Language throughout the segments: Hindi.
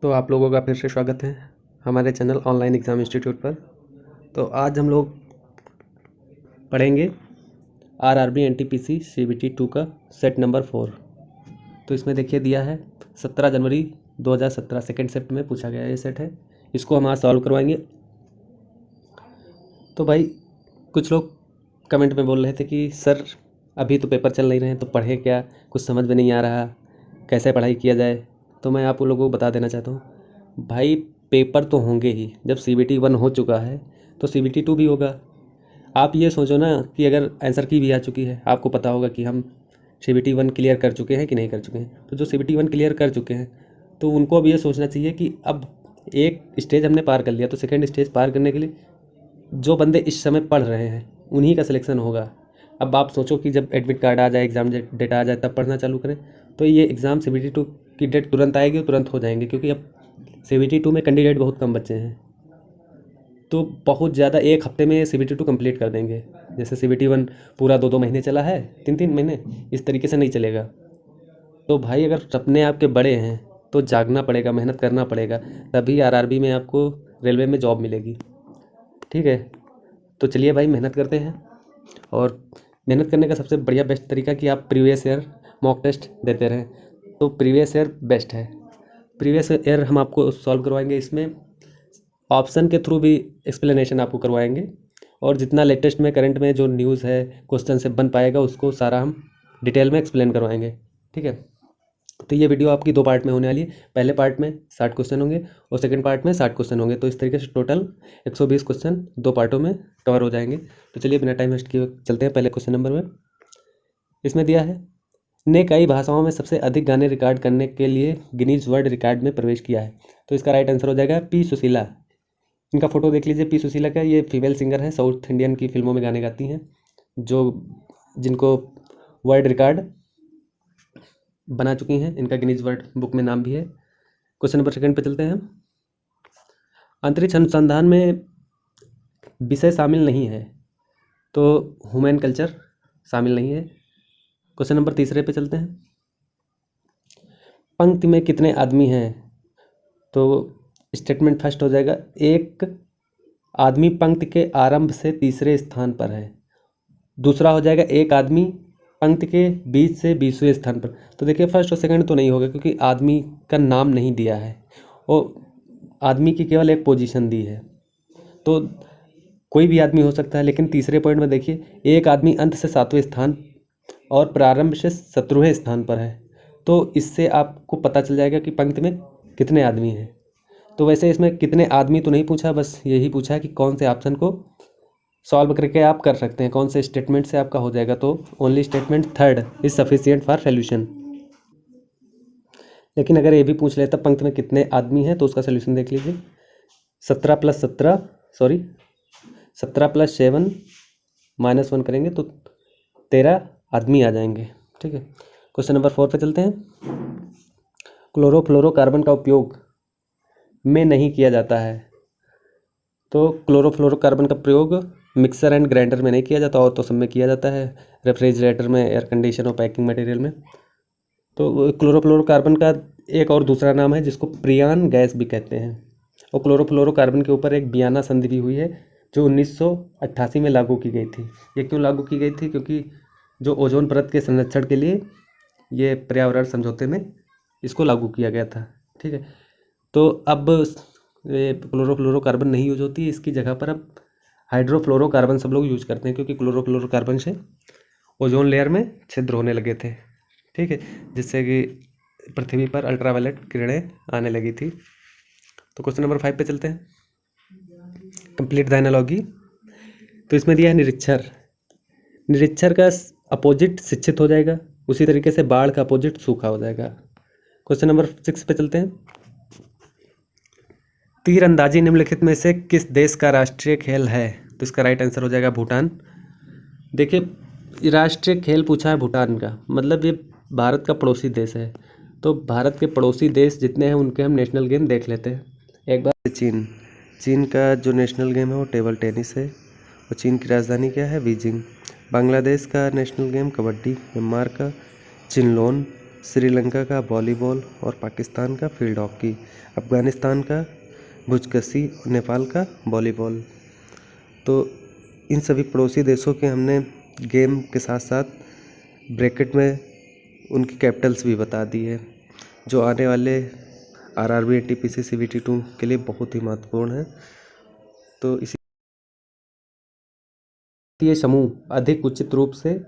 तो आप लोगों का फिर से स्वागत है हमारे चैनल ऑनलाइन एग्ज़ाम इंस्टीट्यूट पर। तो आज हम लोग पढ़ेंगे आरआरबी एनटीपीसी सीबीटी 2 का सेट नंबर 4। तो इसमें देखिए दिया है 17 जनवरी 2017 सेकेंड शिफ्ट में पूछा गया ये सेट है। इसको हम आज सॉल्व करवाएंगे। तो भाई कुछ लोग कमेंट में बोल रहे थे कि सर अभी तो पेपर चल नहीं रहे हैं तो पढ़े क्या, कुछ समझ में नहीं आ रहा, कैसे पढ़ाई किया जाए। तो मैं आप लोगों को बता देना चाहता हूँ भाई, पेपर तो होंगे ही। जब सीबीटी 1 हो चुका है तो सीबीटी 2 भी होगा। आप ये सोचो ना कि अगर आंसर की भी आ चुकी है, आपको पता होगा कि हम सीबीटी 1 क्लियर कर चुके हैं कि नहीं कर चुके हैं। तो जो सीबीटी 1 क्लियर कर चुके हैं तो उनको अब ये सोचना चाहिए कि अब एक स्टेज हमने पार कर लिया, तो सेकेंड स्टेज पार करने के लिए जो बंदे इस समय पढ़ रहे हैं उन्हीं का सिलेक्शन होगा। अब आप सोचो कि जब एडमिट कार्ड आ जाए, एग्ज़ाम डेट आ जाए, तब पढ़ना चालू करें तो ये एग्ज़ाम सीबीटी 2 की डेट तुरंत आएगी और तुरंत हो जाएंगे, क्योंकि अब सीबीटी 2 में कैंडिडेट बहुत कम बच्चे हैं। तो बहुत ज़्यादा एक हफ्ते में सीबीटी 2 कंप्लीट कर देंगे। जैसे सीबीटी 1 पूरा 2-2 महीने चला है, 3-3 महीने, इस तरीके से नहीं चलेगा। तो भाई अगर सपने आपके बड़े हैं तो जागना पड़ेगा, मेहनत करना पड़ेगा, तभी आरआरबी में आपको रेलवे में जॉब मिलेगी। ठीक है, तो चलिए भाई मेहनत करते हैं। और मेहनत करने का सबसे बढ़िया बेस्ट तरीका कि आप प्रीवियस ईयर मॉक टेस्ट देते रहें। तो प्रीवियस ईयर बेस्ट है। प्रीवियस ईयर हम आपको सॉल्व करवाएंगे, इसमें ऑप्शन के थ्रू भी एक्सप्लेनेशन आपको करवाएंगे, और जितना लेटेस्ट में करंट में जो न्यूज़ है क्वेश्चन से बन पाएगा उसको सारा हम डिटेल में एक्सप्लेन करवाएंगे। ठीक है, तो ये वीडियो आपकी 2 पार्ट में होने वाली है। पहले पार्ट में 60 क्वेश्चन होंगे और सेकंड पार्ट में 60 क्वेश्चन होंगे। तो इस तरीके से टोटल 120 क्वेश्चन 2 पार्टों में कवर हो जाएंगे। तो चलिए बिना टाइम वेस्ट किए चलते हैं पहले क्वेश्चन नंबर में। इसमें दिया है ने कई भाषाओं में सबसे अधिक गाने रिकॉर्ड करने के लिए गिनीज वर्ल्ड रिकॉर्ड में प्रवेश किया है। तो इसका राइट आंसर हो जाएगा पी सुशीला। इनका फोटो देख लीजिए, पी सुशीला का। ये फीमेल सिंगर है, साउथ इंडियन की फिल्मों में गाने गाती हैं, जो जिनको वर्ल्ड रिकॉर्ड बना चुकी हैं। इनका गिनीज वर्ल्ड बुक में नाम भी है। क्वेश्चन नंबर सेकंड पे चलते हैं हम। अंतरिक्ष अनुसंधान में विषय शामिल नहीं है, तो ह्यूमन कल्चर शामिल नहीं है। क्वेश्चन नंबर तीसरे पे चलते हैं। पंक्ति में कितने आदमी हैं, तो स्टेटमेंट फर्स्ट हो जाएगा एक आदमी पंक्ति के आरंभ से तीसरे स्थान पर है। दूसरा हो जाएगा एक आदमी पंक्ति के बीच से 20वें स्थान पर। तो देखिए फर्स्ट और सेकंड तो नहीं होगा, क्योंकि आदमी का नाम नहीं दिया है और आदमी की केवल एक पोजीशन दी है, तो कोई भी आदमी हो सकता है। लेकिन तीसरे पॉइंट में देखिए एक आदमी अंत से 7वें स्थान और प्रारंभ से 17वें स्थान पर है, तो इससे आपको पता चल जाएगा कि पंक्ति में कितने आदमी हैं। तो वैसे इसमें कितने आदमी तो नहीं पूछा, बस यही पूछा है कि कौन से ऑप्शन को सॉल्व करके आप कर सकते हैं, कौन से स्टेटमेंट से आपका हो जाएगा। तो only statement third is sufficient for solution. लेकिन अगर ये भी पूछ लेता पंक्ति में कितने आदमी हैं, तो उसका सोल्यूशन देख लीजिए। 17 + 7 -1 करेंगे तो 13 आदमी आ जाएंगे। ठीक है, क्वेश्चन नंबर 4 पे चलते हैं। क्लोरोफ्लोरोकार्बन का उपयोग में नहीं किया जाता है, तो क्लोरोफ्लोरोकार्बन का प्रयोग मिक्सर एंड ग्राइंडर में नहीं किया जाता, और तो सब में किया जाता है, रेफ्रिजरेटर में, एयर कंडीशन और पैकिंग मटेरियल में। तो क्लोरोफ्लोरोकार्बन का एक और दूसरा नाम है जिसको प्रियान गैस भी कहते हैं। और क्लोरोफ्लोरोकार्बन के ऊपर एक वियना संधि भी हुई है जो 1988 में लागू की गई थी। ये क्यों लागू की गई थी? क्योंकि जो ओजोन परत के संरक्षण के लिए ये पर्यावरण समझौते में इसको लागू किया गया था। ठीक है, तो अब ये क्लोरोफ्लोरोकार्बन नहीं यूज होती, इसकी जगह पर अब हाइड्रोफ्लोरोकार्बन सब लोग यूज करते हैं, क्योंकि क्लोरोफ्लोरोकार्बन से ओजोन लेयर में छिद्र होने लगे थे। ठीक है, जिससे कि पृथ्वी पर अल्ट्रावायलेट किरणें आने लगी थी। तो क्वेश्चन नंबर 5 पे चलते हैं। Complete the analogy. तो इसमें दिया है निरीक्षर। निरीक्षर का अपोजिट शिक्षित हो जाएगा, उसी तरीके से बाढ़ का अपोजिट सूखा हो जाएगा। क्वेश्चन नंबर 6 पे चलते हैं। तीरंदाजी निम्नलिखित में से किस देश का राष्ट्रीय खेल है? तो इसका राइट आंसर हो जाएगा भूटान। देखिए राष्ट्रीय खेल पूछा है भूटान का, मतलब ये भारत का पड़ोसी देश है। तो भारत के पड़ोसी देश जितने हैं उनके हम नेशनल गेम देख लेते हैं एक बार। चीन का जो नेशनल गेम है वो टेबल टेनिस है, और चीन की राजधानी क्या है? बीजिंग। बांग्लादेश का नेशनल गेम कबड्डी। म्यांमार का चिनलोन। श्रीलंका का वॉलीबॉल और पाकिस्तान का फील्ड हॉकी, अफ़गानिस्तान का भुजकशी और नेपाल का वॉलीबॉल। तो इन सभी पड़ोसी देशों के हमने गेम के साथ साथ ब्रैकेट में उनकी कैपिटल्स भी बता दी है, जो आने वाले आरआरबी, एनटीपीसी, सीबीटी-2 के लिए बहुत ही महत्वपूर्ण है। तो इसी ये समूह अधिक उचित रूप से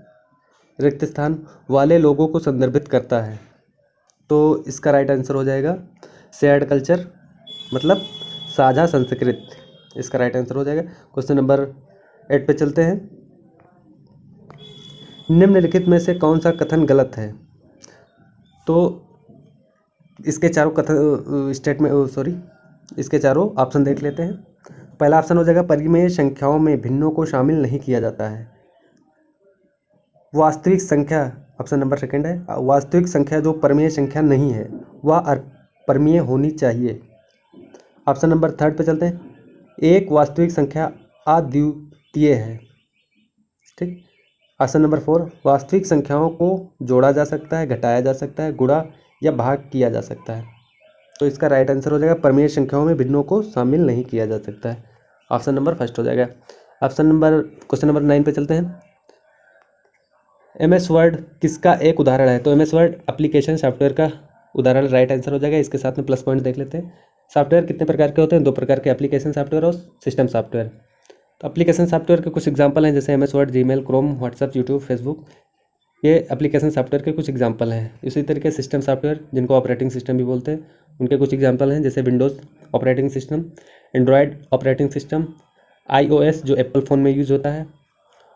रिक्त स्थान वाले लोगों को संदर्भित करता है। तो इसका राइट आंसर हो जाएगा शेयर्ड कल्चर, मतलब साझा संस्कृत। इसका राइट आंसर हो जाएगा। क्वेश्चन नंबर 8 पे चलते हैं। निम्नलिखित में से कौन सा कथन गलत है? तो इसके चारों इसके चारों ऑप्शन देख लेते हैं। पहला ऑप्शन हो जाएगा परिमेय संख्याओं में भिन्नों को शामिल नहीं किया जाता है। वास्तविक संख्या, ऑप्शन नंबर सेकंड है, वास्तविक संख्या जो परिमेय संख्या नहीं है वह परिमेय होनी चाहिए। ऑप्शन नंबर थर्ड पे चलते हैं। एक वास्तविक संख्या अद्वितीय है। ठीक। ऑप्शन नंबर 4, वास्तविक संख्याओं को जोड़ा जा सकता है, घटाया जा सकता है, गुणा या भाग किया जा सकता है। तो इसका राइट आंसर हो जाएगा परिमेय संख्याओं में भिन्नों को शामिल नहीं किया जा सकता है। ऑप्शन नंबर फर्स्ट हो जाएगा। क्वेश्चन नंबर 9 पे चलते हैं। MS वर्ड किसका एक उदाहरण है? तो MS वर्ड एप्लीकेशन सॉफ्टवेयर का उदाहरण राइट आंसर हो जाएगा। इसके साथ में प्लस पॉइंट देख लेते हैं। सॉफ्टवेयर कितने प्रकार के होते हैं? 2 प्रकार के, एप्लीकेशन सॉफ्टवेयर और सिस्टम सॉफ्टवेयर। तो एप्लीकेशन सॉफ्टवेयर के कुछ एग्जांपल हैं, जैसे MS word, Gmail, Chrome, WhatsApp, YouTube, Facebook. ये एप्लीकेशन सॉफ्टवेयर के कुछ एग्जांपल हैं। इसी तरीके सिस्टम सॉफ्टवेयर, जिनको ऑपरेटिंग सिस्टम भी बोलते हैं, उनके कुछ एग्जांपल हैं, जैसे Windows operating system, Android operating system, iOS जो एप्पल फ़ोन में यूज़ होता है,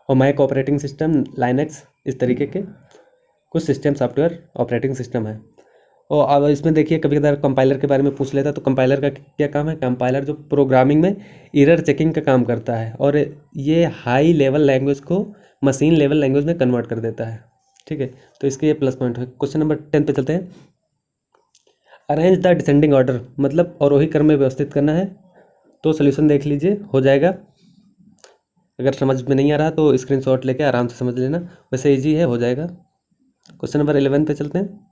और मैक ऑपरेटिंग सिस्टम, लाइनक्स। इस तरीके के कुछ सिस्टम सॉफ्टवेयर ऑपरेटिंग सिस्टम है। और अब इसमें देखिए, कभी कभार कंपाइलर के बारे में पूछ लेता है। तो कंपाइलर का क्या काम है? कंपाइलर जो प्रोग्रामिंग में एरर चेकिंग का काम करता है, और ये हाई लेवल लैंग्वेज को मशीन लेवल लैंग्वेज में कन्वर्ट कर देता है। ठीक है, तो इसके ये प्लस पॉइंट है। क्वेश्चन नंबर 10 पे चलते हैं। अरेंज द डिसेंडिंग ऑर्डर, मतलब आरोही क्रम में व्यवस्थित करना है। तो सोल्यूशन देख लीजिए, हो जाएगा। अगर समझ में नहीं आ रहा तो स्क्रीनशॉट लेके आराम से समझ लेना, वैसे इजी है, हो जाएगा। क्वेश्चन नंबर 11 पे चलते हैं।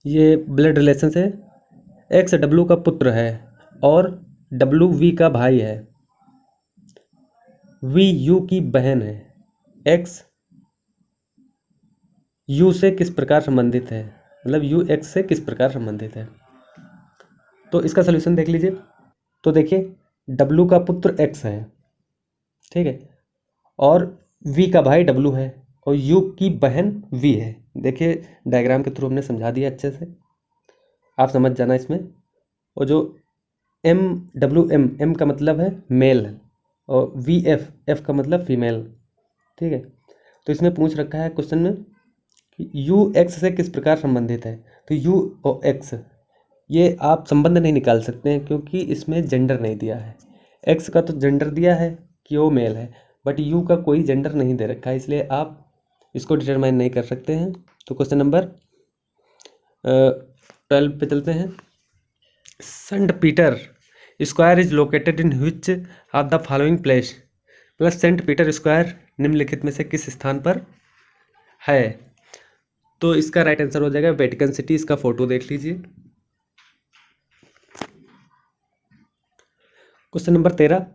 ये ब्लड रिलेशन से एक्स डब्लू का पुत्र है और डब्लू वी का भाई है। वी यू की बहन है। एक्स यू से किस प्रकार संबंधित है? मतलब यू एक्स से किस प्रकार संबंधित है? तो इसका सोल्यूशन देख लीजिए। तो देखिए, डब्लू का पुत्र एक्स है, ठीक है, और वी का भाई डब्लू है, और यू की बहन वी है। देखिए, डायग्राम के थ्रू हमने समझा दिया अच्छे से, आप समझ जाना इसमें। और जो एम का मतलब है मेल, और एफ का मतलब फीमेल। ठीक है, तो इसमें पूछ रखा है क्वेश्चन में कि यू एक्स से किस प्रकार संबंधित है। तो यू और एक्स, ये आप संबंध नहीं निकाल सकते हैं, क्योंकि इसमें जेंडर नहीं दिया है। एक्स का तो जेंडर दिया है कि वो मेल है, बट यू का कोई जेंडर नहीं दे रखा है, इसलिए आप इसको डिटरमाइन नहीं कर सकते हैं। तो क्वेश्चन नंबर 12 पे चलते हैं। Saint Peter Square is located in which of the following place, plus Saint Peter Square निम्नलिखित में से किस स्थान पर है? तो इसका राइट आंसर हो जाएगा वेटिकन सिटी। इसका फोटो देख लीजिए। क्वेश्चन नंबर 13,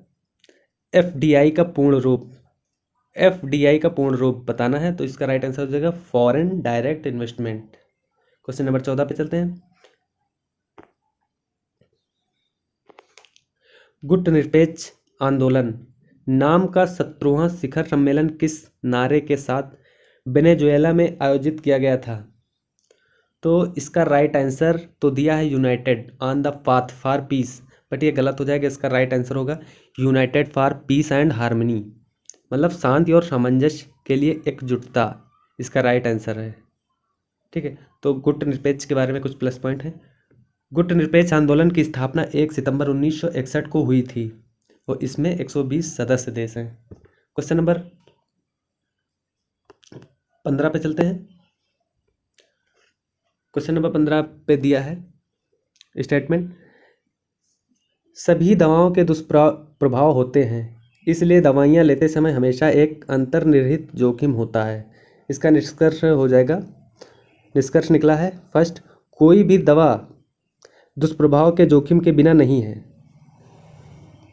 एफडीआई का पूर्ण रूप, एफडीआई का पूर्ण रूप बताना है। तो इसका राइट आंसर हो जाएगा foreign direct investment. Question number 14 पे चलते हैं। गुटनिरपेक्ष आंदोलन नाम का 17वां शिखर सम्मेलन किस नारे के साथ वेनेजुएला में आयोजित किया गया था? तो इसका राइट आंसर तो दिया है United on the path for piece, but ये गलत हो जाएगा। इसका राइट आंसर होगा United for piece and harmony, मतलब शांति और सामंजस्य के लिए एकजुटता। इसका राइट आंसर है। ठीक है, तो गुटनिरपेक्ष के बारे में कुछ प्लस पॉइंट है। गुटनिरपेक्ष आंदोलन की स्थापना 1 सितंबर 1961 को हुई थी, और इसमें 120 सदस्य देश हैं। क्वेश्चन नंबर 15 पे चलते हैं। क्वेश्चन नंबर 15 पे दिया है स्टेटमेंट, सभी दवाओं के दुष्प्रभाव होते हैं, इसलिए दवाइयाँ लेते समय हमेशा एक अंतर्निहित जोखिम होता है। इसका निष्कर्ष हो जाएगा निष्कर्ष निकला है फर्स्ट, कोई भी दवा दुष्प्रभाव के जोखिम के बिना नहीं है।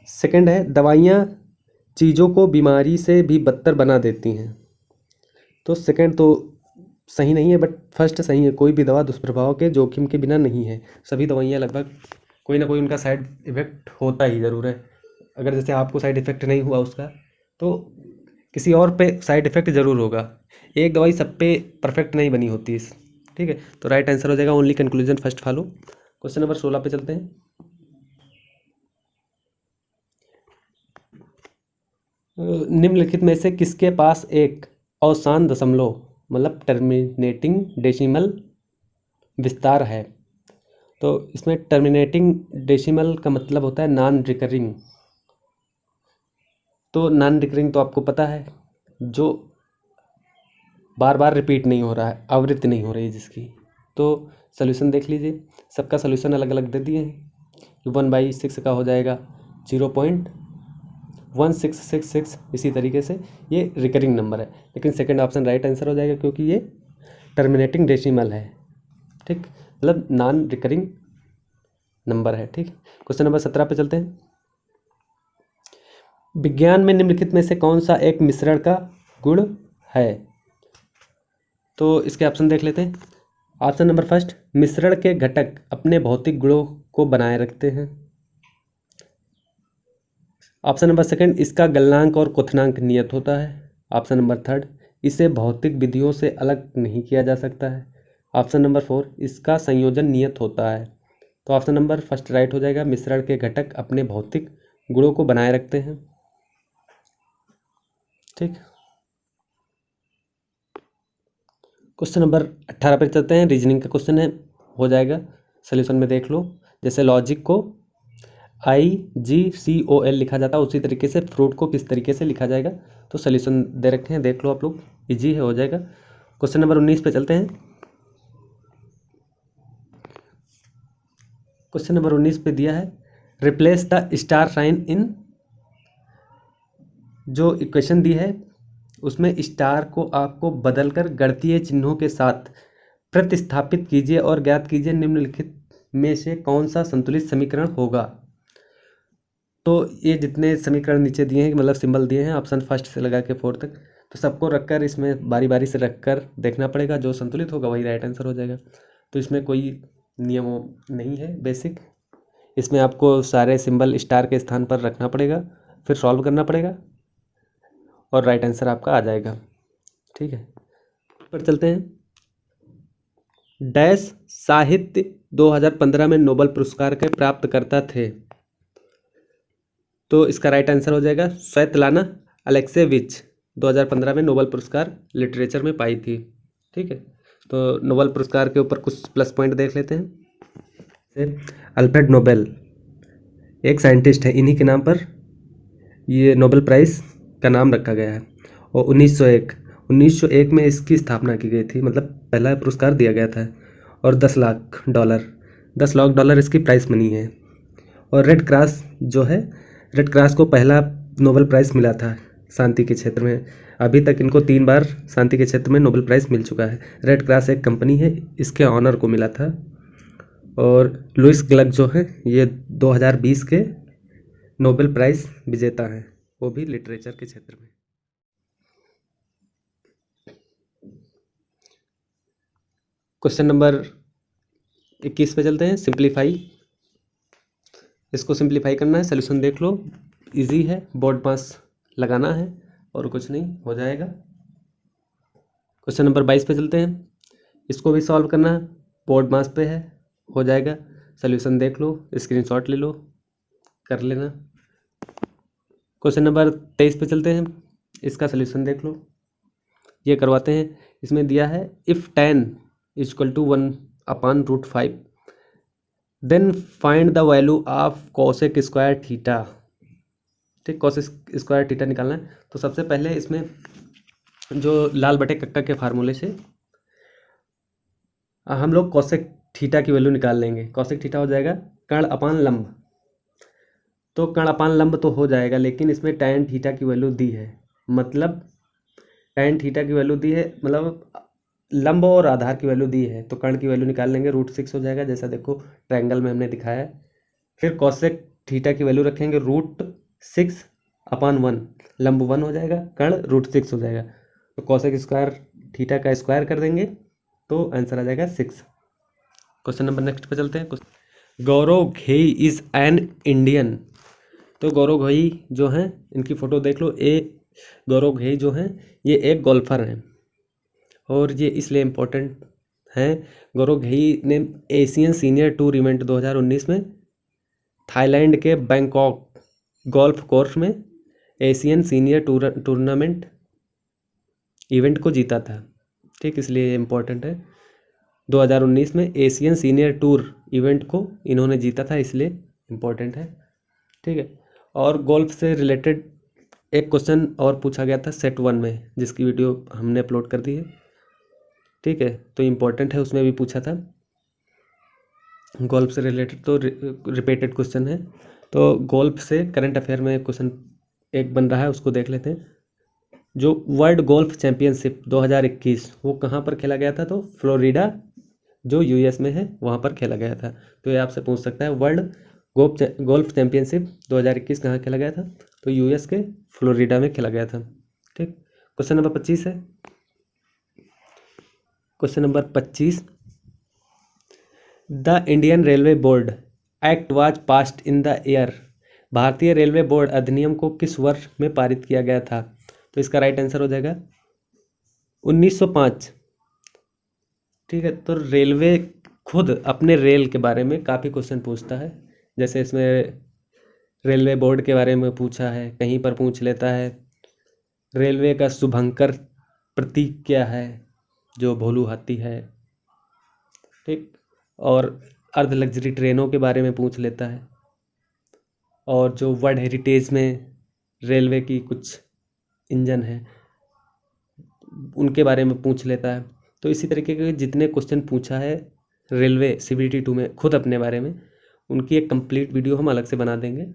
सेकंड है, दवाइयाँ चीज़ों को बीमारी से भी बदतर बना देती हैं। तो सेकंड तो सही नहीं है, बट फर्स्ट सही है, कोई भी दवा दुष्प्रभाव के जोखिम के बिना नहीं है। सभी दवाइयाँ लगभग कोई ना कोई उनका साइड इफ़ेक्ट होता ही ज़रूर है। अगर जैसे आपको साइड इफ़ेक्ट नहीं हुआ उसका, तो किसी और पे साइड इफ़ेक्ट ज़रूर होगा। एक दवाई सब पे परफेक्ट नहीं बनी होती है। ठीक है, तो राइट आंसर हो जाएगा only conclusion first follow. Question number 16 पे चलते हैं। निम्नलिखित में से किसके पास एक अवसान दशमलव मतलब टर्मिनेटिंग डेसिमल विस्तार है? तो इसमें टर्मिनेटिंग डेसिमल का मतलब होता है नॉन रिकरिंग। तो नॉन रिकरिंग तो आपको पता है, जो बार बार रिपीट नहीं हो रहा है, आवृत्ति नहीं हो रही है जिसकी। तो सोल्यूशन देख लीजिए, सबका सोल्यूशन अलग अलग दे दिए हैं। 1/6 का हो जाएगा 0.1666। इसी तरीके से ये रिकरिंग नंबर है, लेकिन सेकंड ऑप्शन राइट आंसर हो जाएगा क्योंकि ये टर्मिनेटिंग डेसिमल है। ठीक, मतलब नॉन रिकरिंग नंबर है। ठीक, क्वेश्चन नंबर 17 पे चलते हैं। विज्ञान में निम्नलिखित में से कौन सा एक मिश्रण का गुण है? तो इसके ऑप्शन देख लेते हैं। ऑप्शन नंबर फर्स्ट, मिश्रण के घटक अपने भौतिक गुणों को बनाए रखते हैं। ऑप्शन नंबर सेकंड, इसका गलनांक और क्वथनांक नियत होता है। ऑप्शन नंबर थर्ड, इसे भौतिक विधियों से अलग नहीं किया जा सकता है। ऑप्शन नंबर फोर, इसका संयोजन नियत होता है। तो ऑप्शन नंबर फर्स्ट राइट हो जाएगा, मिश्रण के घटक अपने भौतिक गुणों को बनाए रखते हैं। ठीक, क्वेश्चन नंबर 18 पर चलते हैं। रीजनिंग का क्वेश्चन है, हो जाएगा सोल्यूशन में देख लो। जैसे लॉजिक को IGCOL लिखा जाता है, उसी तरीके से फ्रूट को किस तरीके से लिखा जाएगा। तो सोल्यूशन दे रखे हैं, देख लो आप लोग, इजी है, हो जाएगा। क्वेश्चन नंबर 19 पे चलते हैं। क्वेश्चन नंबर 19 पे दिया है, replace the star sign in. जो इक्वेशन दी है उसमें स्टार को आपको बदलकर गणितीय चिन्हों के साथ प्रतिस्थापित कीजिए और ज्ञात कीजिए निम्नलिखित में से कौन सा संतुलित समीकरण होगा। तो ये जितने समीकरण नीचे दिए हैं, मतलब सिंबल दिए हैं, ऑप्शन फर्स्ट से लगा के फोर्थ तक, तो सबको रखकर इसमें बारी बारी से रखकर देखना पड़ेगा, जो संतुलित होगा वही राइट आंसर हो जाएगा। तो इसमें कोई नियम नहीं है बेसिक, इसमें आपको सारे सिंबल स्टार के स्थान पर रखना पड़ेगा, फिर सॉल्व करना पड़ेगा और राइट आंसर आपका आ जाएगा। ठीक है, पर चलते हैं। डैश साहित्य 2015 में नोबेल पुरस्कार के प्राप्तकर्ता थे। तो इसका राइट आंसर हो जाएगा स्वेतलाना अलेक्सेविच। 2015 में नोबेल पुरस्कार लिटरेचर में पाई थी। ठीक है, तो नोबेल पुरस्कार के ऊपर कुछ प्लस पॉइंट देख लेते हैं। अल्फ्रेड नोबेल एक साइंटिस्ट है, इन्हीं के नाम पर ये नोबेल प्राइज़ का नाम रखा गया है। और 1901 में इसकी स्थापना की गई थी, मतलब पहला पुरस्कार दिया गया था। और 10 लाख डॉलर इसकी प्राइस मनी है। और रेड क्रॉस जो है, रेड क्रॉस को पहला नोबेल प्राइज़ मिला था शांति के क्षेत्र में। अभी तक इनको 3 बार शांति के क्षेत्र में नोबेल प्राइज़ मिल चुका है। रेड क्रॉस एक कंपनी है, इसके ऑनर को मिला था। और लुइस ग्लक जो है ये 2020 के नोबेल प्राइज़ विजेता हैं, वो भी लिटरेचर के क्षेत्र में। क्वेश्चन नंबर 21 पे चलते हैं। सिंप्लीफाई, इसको सिंप्लीफाई करना है, सोल्यूशन देख लो, इजी है, बोर्ड पास लगाना है और कुछ नहीं, हो जाएगा। क्वेश्चन नंबर 22 पे चलते हैं, इसको भी सॉल्व करना है, बोर्ड मास पे है, हो जाएगा। सोल्यूशन देख लो, स्क्रीनशॉट ले लो, कर लेना। क्वेश्चन नंबर 23 पे चलते हैं, इसका सोल्यूशन देख लो, ये करवाते हैं। इसमें दिया है if tan = 1/√5 then find the value of cosec square theta. ठीक, cosec स्क्वायर थीटा निकालना है। तो सबसे पहले इसमें जो लाल बटे कक्का के फार्मूले से हम लोग cosec थीटा की वैल्यू निकाल लेंगे। cosec थीटा हो जाएगा कर्ण अपान लंब। तो कर्ण अपान लंब तो हो जाएगा, लेकिन इसमें tan थीटा की वैल्यू दी है, मतलब tan थीटा की वैल्यू दी है, मतलब लंब और आधार की वैल्यू दी है तो कर्ण की वैल्यू निकाल लेंगे, √6 हो जाएगा, जैसा देखो ट्रायंगल में हमने दिखाया है। फिर कॉसेक थीटा की वैल्यू रखेंगे √6/1, लंब 1 हो जाएगा, कर्ण √6 हो जाएगा। तो कॉसेक स्क्वायर थीटा का स्क्वायर कर देंगे तो आंसर आ जाएगा 6। क्वेश्चन नंबर नेक्स्ट पे चलते हैं। गौरव घेई इज एन इंडियन। तो गौरव घेई जो हैं इनकी फ़ोटो देख लो। गौरव घेई जो हैं ये एक गोल्फर हैं और ये इसलिए इम्पोर्टेंट हैं। गौरव घेई ने एशियन सीनियर टूर इवेंट 2019 में थाईलैंड के बैंकॉक गोल्फ कोर्स में एशियन सीनियर टूर्नामेंट इवेंट को जीता था। ठीक, इसलिए इम्पोर्टेंट है। 2019 में एशियन सीनियर टूर इवेंट को इन्होंने जीता था, इसलिए इम्पोर्टेंट है। ठीक है, और गोल्फ से रिलेटेड एक क्वेश्चन और पूछा गया था सेट 1 में, जिसकी वीडियो हमने अपलोड कर दी है। ठीक है, तो इम्पोर्टेंट है, उसमें भी पूछा था गोल्फ से रिलेटेड, तो रिपीटेड क्वेश्चन है। तो गोल्फ से करंट अफेयर में क्वेश्चन एक बन रहा है, उसको देख लेते हैं। जो वर्ल्ड गोल्फ चैंपियनशिप 2021 वो कहाँ पर खेला गया था? तो फ्लोरिडा जो यूएस में है वहाँ पर खेला गया था। तो ये आपसे पूछ सकता है वर्ल्ड गोल्फ चैंपियनशिप 2021 कहाँ खेला गया था? तो यूएस के फ्लोरिडा में खेला गया था। ठीक, क्वेश्चन नंबर 25 है। Question number 25, the Indian railway board act was passed in the year. भारतीय रेलवे बोर्ड अधिनियम को किस वर्ष में पारित किया गया था? तो इसका राइट आंसर हो जाएगा 1905। ठीक है, तो रेलवे खुद अपने रेल के बारे में काफ़ी क्वेश्चन पूछता है, जैसे इसमें रेलवे बोर्ड के बारे में पूछा है, कहीं पर पूछ लेता है रेलवे का शुभंकर प्रतीक क्या है, जो भोलू हाथी है। ठीक, और अर्ध लग्जरी ट्रेनों के बारे में पूछ लेता है, और जो वर्ल्ड हेरिटेज में रेलवे की कुछ इंजन है उनके बारे में पूछ लेता है। तो इसी तरीके के जितने क्वेश्चन पूछा है रेलवे CBT 2 में खुद अपने बारे में, उनकी एक कंप्लीट वीडियो हम अलग से बना देंगे,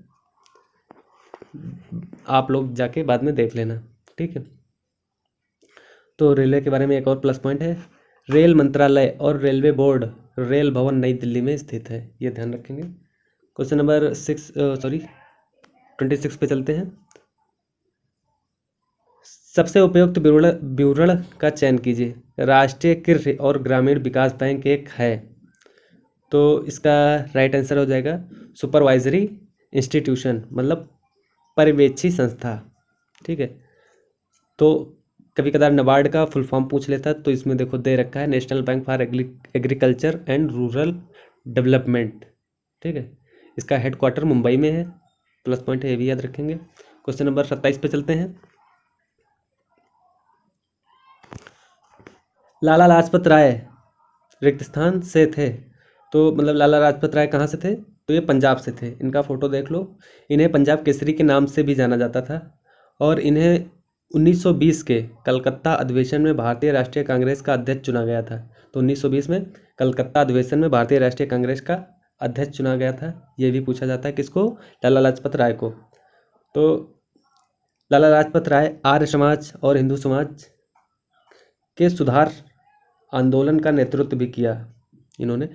आप लोग जाके बाद में देख लेना। ठीक है, तो रेलवे के बारे में एक और प्लस पॉइंट है, रेल मंत्रालय और रेलवे बोर्ड रेल भवन नई दिल्ली में स्थित है, ये ध्यान रखेंगे। क्वेश्चन नंबर 26 पे चलते हैं। सबसे उपयुक्त विवरण का चयन कीजिए। राष्ट्रीय कृषि और ग्रामीण विकास बैंक एक है, तो इसका राइट आंसर हो जाएगा सुपरवाइजरी इंस्टीट्यूशन, मतलब पर्यवेक्षी संस्था। ठीक है, तो कभी कदार नाबार्ड का फुल फॉर्म पूछ लेता है, तो इसमें देखो दे रखा है national bank for agriculture and rural development. ठीक है, इसका हेडक्वार्टर मुंबई में है, प्लस पॉइंट है, ये भी याद रखेंगे। क्वेश्चन नंबर 27 पे चलते हैं। लाला लाजपत राय रिक्त स्थान से थे, तो मतलब लाला लाजपत राय कहाँ से थे? तो ये पंजाब से थे। इनका फ़ोटो देख लो। इन्हें पंजाब केसरी के नाम से भी जाना जाता था, और इन्हें 1920 के कलकत्ता अधिवेशन में भारतीय राष्ट्रीय कांग्रेस का अध्यक्ष चुना गया था। तो 1920 में कलकत्ता अधिवेशन में भारतीय राष्ट्रीय कांग्रेस का अध्यक्ष चुना गया था। ये भी पूछा जाता है किसको? लाला लाजपत राय को। तो लाला लाजपत राय आर्य समाज और हिंदू समाज के सुधार आंदोलन का नेतृत्व भी किया इन्होंने।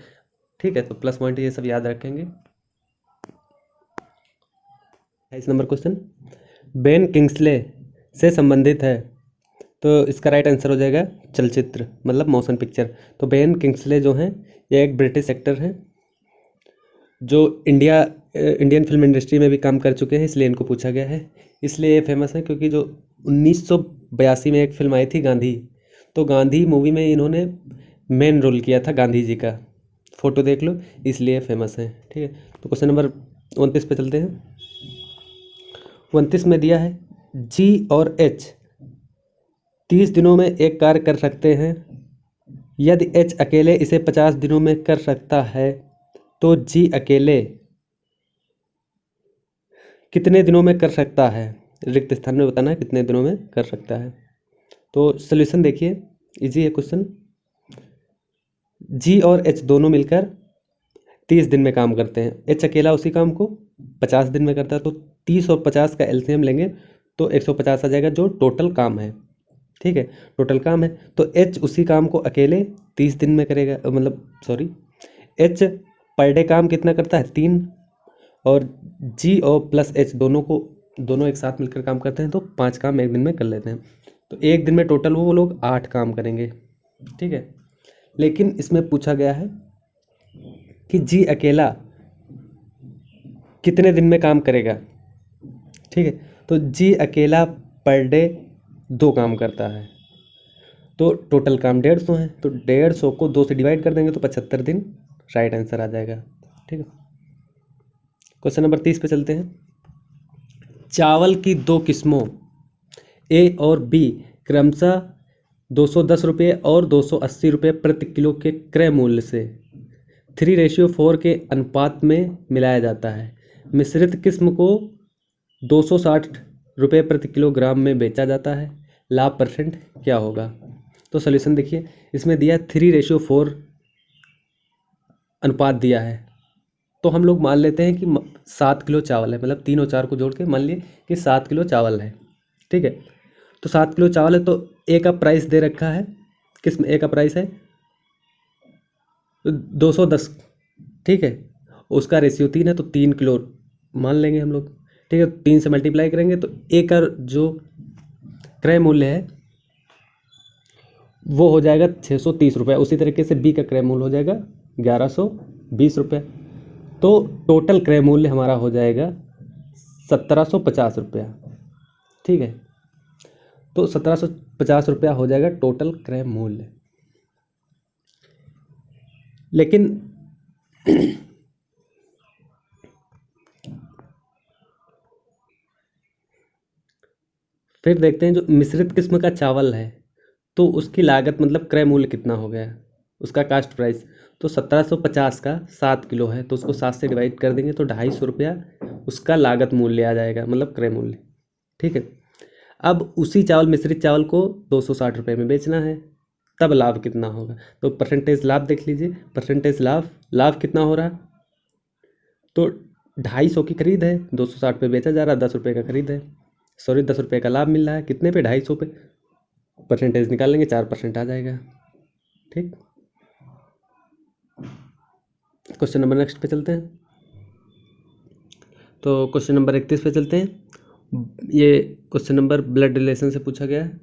ठीक है, तो प्लस पॉइंट ये सब याद रखेंगे। 28 नंबर क्वेश्चन, बेन किंग्सले से संबंधित है, तो इसका राइट आंसर हो जाएगा चलचित्र, मतलब मोशन पिक्चर। तो बेन किंग्सले जो हैं ये एक ब्रिटिश एक्टर हैं जो इंडियन फिल्म इंडस्ट्री में भी काम कर चुके हैं, इसलिए इनको पूछा गया है। इसलिए ये फेमस है क्योंकि जो 1982 में एक फिल्म आई थी गांधी, तो गांधी मूवी में इन्होंने मेन रोल किया था गांधी जी का। फ़ोटो देख लो, इसलिए फेमस है। ठीक है, तो क्वेश्चन नंबर 29 पे चलते हैं। 29 में दिया है G और H 30 दिनों में एक कार्य कर सकते हैं। यदि H अकेले इसे 50 दिनों में कर सकता है तो G अकेले कितने दिनों में कर सकता है? रिक्त स्थान में बताना है कितने दिनों में कर सकता है। तो सॉल्यूशन देखिए, इजी है क्वेश्चन। G और H दोनों मिलकर 30 दिन में काम करते हैं, H अकेला उसी काम को 50 दिन में करता है, तो 30 और 50 का एलसीएम लेंगे तो 150 आ जाएगा, जो टोटल काम है। ठीक है, टोटल काम है। तो एच उसी काम को अकेले 30 दिन में करेगा, मतलब सॉरी, एच पर डे काम कितना करता है 3, और जी और प्लस एच दोनों एक साथ मिलकर काम करते हैं, तो 5 काम एक दिन में कर लेते हैं। तो एक दिन में टोटल वो लोग 8 काम करेंगे, ठीक है। लेकिन इसमें पूछा गया है कि जी अकेला कितने दिन में काम करेगा, ठीक है। तो जी अकेला पर डे 2 काम करता है, तो टोटल काम 150 है, तो 150 को 2 से डिवाइड कर देंगे तो 75 दिन राइट आंसर आ जाएगा, ठीक है। क्वेश्चन नंबर 30 पे चलते हैं। चावल की 2 किस्मों ए और बी क्रमशः 210 रुपये और 280 रुपये प्रति किलो के क्रय मूल्य से 3:4 के अनुपात में मिलाया जाता है। मिश्रित किस्म को 260 रुपये प्रति किलोग्राम में बेचा जाता है, लाभ परसेंट क्या होगा। तो सॉल्यूशन देखिए, इसमें दिया 3:4 अनुपात दिया है, तो हम लोग मान लेते हैं कि 7 किलो चावल है, मतलब 3 और 4 को जोड़ के मान लिए कि 7 किलो चावल है, ठीक है। तो 7 किलो चावल है, तो ए का प्राइस दे रखा है, किस्म ए का प्राइस है 210, ठीक है। उसका रेशियो 3 है, तो 3 किलो मान लेंगे हम लोग, ठीक है। 3 से मल्टीप्लाई करेंगे तो ए का जो क्रय मूल्य है वो हो जाएगा 630 रुपये। उसी तरीके से बी का क्रय मूल्य हो जाएगा 1120 रुपये। तो टोटल क्रय मूल्य हमारा हो जाएगा 1750 रुपया, ठीक है। तो 1750 रुपया हो जाएगा टोटल क्रय मूल्य। लेकिन फिर देखते हैं जो मिश्रित किस्म का चावल है तो उसकी लागत मतलब क्रय मूल्य कितना हो गया, उसका कास्ट प्राइस। तो 1750 का 7 किलो है, तो उसको 7 से डिवाइड कर देंगे तो 250 रुपया उसका लागत मूल्य आ जाएगा, मतलब क्रय मूल्य, ठीक है। अब उसी चावल मिश्रित चावल को 260 रुपये में बेचना है, तब लाभ कितना होगा। तो परसेंटेज लाभ देख लीजिए, परसेंटेज लाभ कितना हो रहा, तो 250 की खरीद है, 260 पे बेचा जा रहा है, 10 रुपये का खरीद है, सॉरी 10 रुपये का लाभ मिल रहा है, कितने पे 250 पे। परसेंटेज निकाल लेंगे, 4% आ जाएगा, ठीक। क्वेश्चन नंबर नेक्स्ट पे चलते हैं। तो क्वेश्चन नंबर 31 पे चलते हैं। ये क्वेश्चन नंबर ब्लड रिलेशन से पूछा गया है।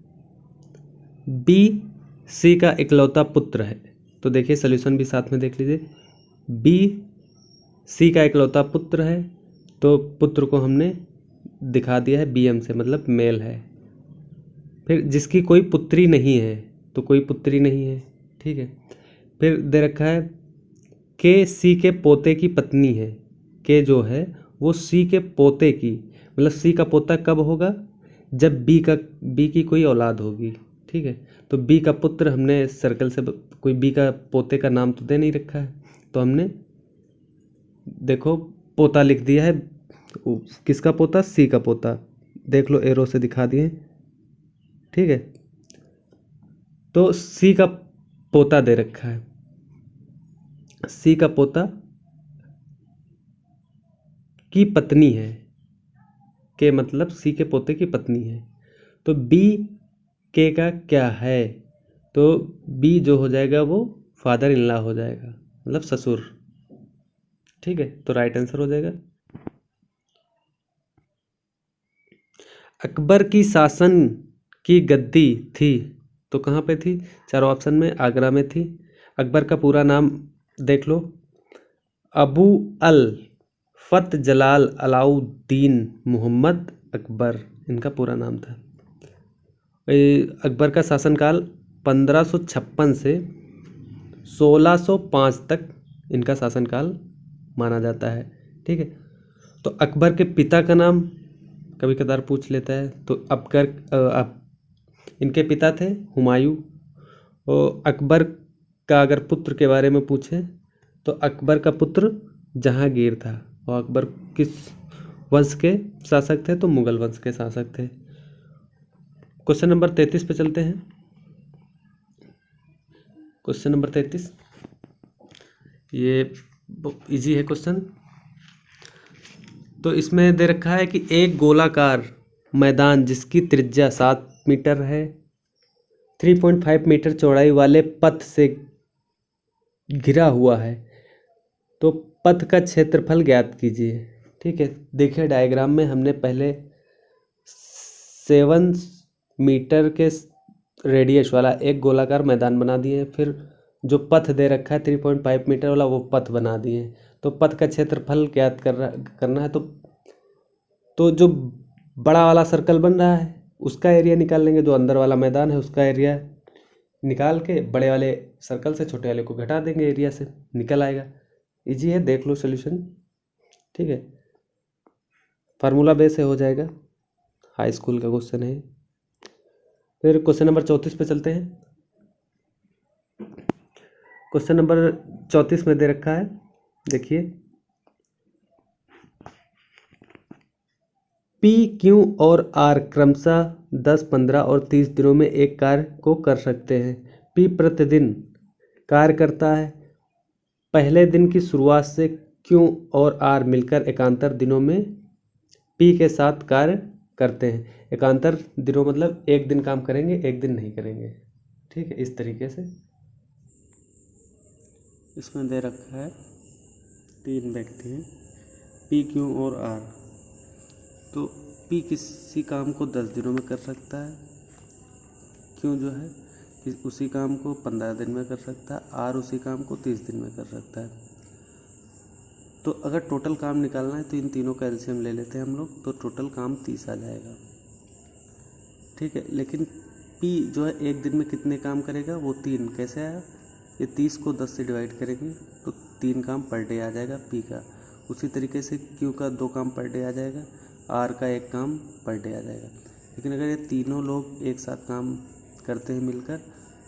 बी सी का इकलौता पुत्र है, तो देखिए सोल्यूशन भी साथ में देख लीजिए। बी सी का इकलौता पुत्र है, तो पुत्र को हमने दिखा दिया है BM से, मतलब मेल है। फिर जिसकी कोई पुत्री नहीं है, तो कोई पुत्री नहीं है, ठीक है। फिर दे रखा है के सी के पोते की पत्नी है, के जो है वो सी के पोते की, मतलब सी का पोता कब होगा, जब बी की कोई औलाद होगी, ठीक है। तो बी का पुत्र हमने सर्कल से, कोई बी का पोते का नाम तो दे नहीं रखा है, तो हमने देखो पोता लिख दिया है। किसका पोता, सी का पोता, देख लो एरो से दिखा दिए, ठीक है। तो सी का पोता दे रखा है, सी का पोता की पत्नी है, के मतलब सी के पोते की पत्नी है। तो बी के का क्या है, तो बी जो हो जाएगा वो फादर इन लॉ हो जाएगा, मतलब ससुर, ठीक है। तो राइट आंसर हो जाएगा। अकबर की शासन की गद्दी थी, तो कहाँ पे थी, चारों ऑप्शन में आगरा में थी। अकबर का पूरा नाम देख लो, अबू अल फत जलाल अलाउद्दीन मोहम्मद अकबर, इनका पूरा नाम था। अकबर का शासनकाल 1556 से 1605 तक इनका शासनकाल माना जाता है, ठीक है। तो अकबर के पिता का नाम कभी कदार पूछ लेता है, तो इनके पिता थे हुमायूं। और अकबर का अगर पुत्र के बारे में पूछे तो अकबर का पुत्र जहांगीर था, और अकबर किस वंश के शासक थे, तो मुगल वंश के शासक थे। क्वेश्चन नंबर 33 पे चलते हैं। क्वेश्चन नंबर 33, ये इजी है क्वेश्चन। तो इसमें दे रखा है कि एक गोलाकार मैदान जिसकी त्रिज्या 7 मीटर है, 3.5 मीटर चौड़ाई वाले पथ से घिरा हुआ है तो पथ का क्षेत्रफल ज्ञात कीजिए। ठीक है, देखिए डायग्राम में हमने पहले 7 मीटर के रेडियस वाला एक गोलाकार मैदान बना दिए, फिर जो पथ दे रखा है 3.5 मीटर वाला वो पथ बना दिए। तो पथ का क्षेत्रफल ज्ञात करना है तो जो बड़ा वाला सर्कल बन रहा है उसका एरिया निकाल लेंगे, जो अंदर वाला मैदान है उसका एरिया निकाल के बड़े वाले सर्कल से छोटे वाले को घटा देंगे, एरिया से निकल आएगा। इजी है, देख लो सोल्यूशन। ठीक है, फार्मूला बेस से हो जाएगा, हाई स्कूल का क्वेश्चन है। फिर क्वेश्चन नंबर 34 पे चलते हैं। क्वेश्चन नंबर 34 में दे रखा है, देखिए पी, क्यू और आर क्रमशः 10, 15 और 30 दिनों में एक कार्य को कर सकते हैं। पी प्रतिदिन कार्य करता है। पहले दिन की शुरुआत से क्यू और आर मिलकर एकांतर दिनों में पी के साथ कार्य करते हैं। एकांतर दिनों मतलब एक दिन काम करेंगे एक दिन नहीं करेंगे। ठीक है, इस तरीके से इसमें दे रखा है 3 व्यक्ति हैं, पी, क्यू और आर। तो पी किसी काम को 10 दिनों में कर सकता है, क्यू जो है उसी काम को 15 दिन में कर सकता है, आर उसी काम को 30 दिन में कर सकता है। तो अगर टोटल काम निकालना है तो इन तीनों का एलसीएम ले लेते हैं हम लोग, तो टोटल काम 30 आ जाएगा। ठीक है, लेकिन पी जो है एक दिन में कितने काम करेगा, वो 3 कैसे आया, ये 30 को 10 से डिवाइड करेंगे तो 3 काम पर डे आ जाएगा पी का। उसी तरीके से क्यू का 2 काम पर डे आ जाएगा, आर का 1 काम पर डे आ जाएगा। लेकिन अगर ये तीनों लोग एक साथ काम करते हैं मिलकर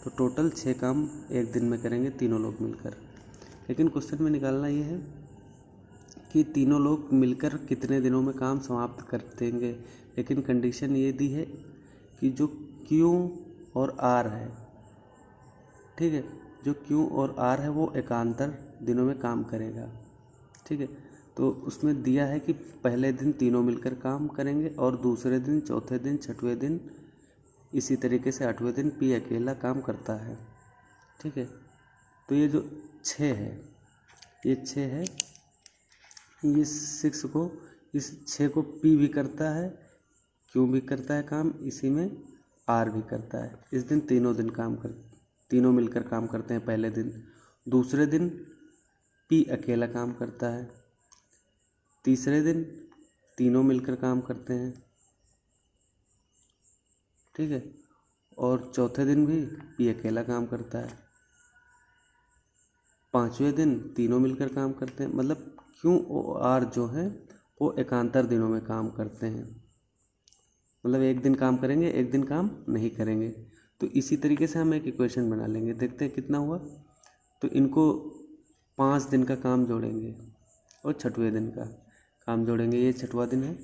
तो टोटल 6 काम एक दिन में करेंगे तीनों लोग मिलकर। लेकिन क्वेश्चन में निकालना ये है कि तीनों लोग मिलकर कितने दिनों में काम समाप्त कर देंगे। लेकिन कंडीशन ये दी है कि जो क्यू और आर है, ठीक है, जो क्यू और आर है वो एकांतर दिनों में काम करेगा। ठीक है, तो उसमें दिया है कि पहले दिन तीनों मिलकर काम करेंगे और दूसरे दिन, चौथे दिन, छठवें दिन, इसी तरीके से 8वें दिन पी अकेला काम करता है। ठीक है, तो ये जो 6 है, ये 6 है, ये 6 को, इस 6 को पी भी करता है, क्यू भी करता है काम, इसी में आर भी करता है। इस दिन तीनों मिलकर काम करते हैं पहले दिन। दूसरे दिन पी अकेला काम करता है। तीसरे दिन तीनों मिलकर काम करते हैं। ठीक है, और चौथे दिन भी पी अकेला काम करता है। 5वें दिन तीनों मिलकर काम करते हैं। मतलब क्यू और आर जो है वो एकांतर दिनों में काम करते हैं, मतलब एक दिन काम करेंगे एक दिन काम नहीं करेंगे। तो इसी तरीके से हम एक इक्वेशन बना लेंगे, देखते हैं कितना हुआ। तो इनको 5 दिन का काम जोड़ेंगे और 6वें दिन का काम जोड़ेंगे। ये 6वां दिन है,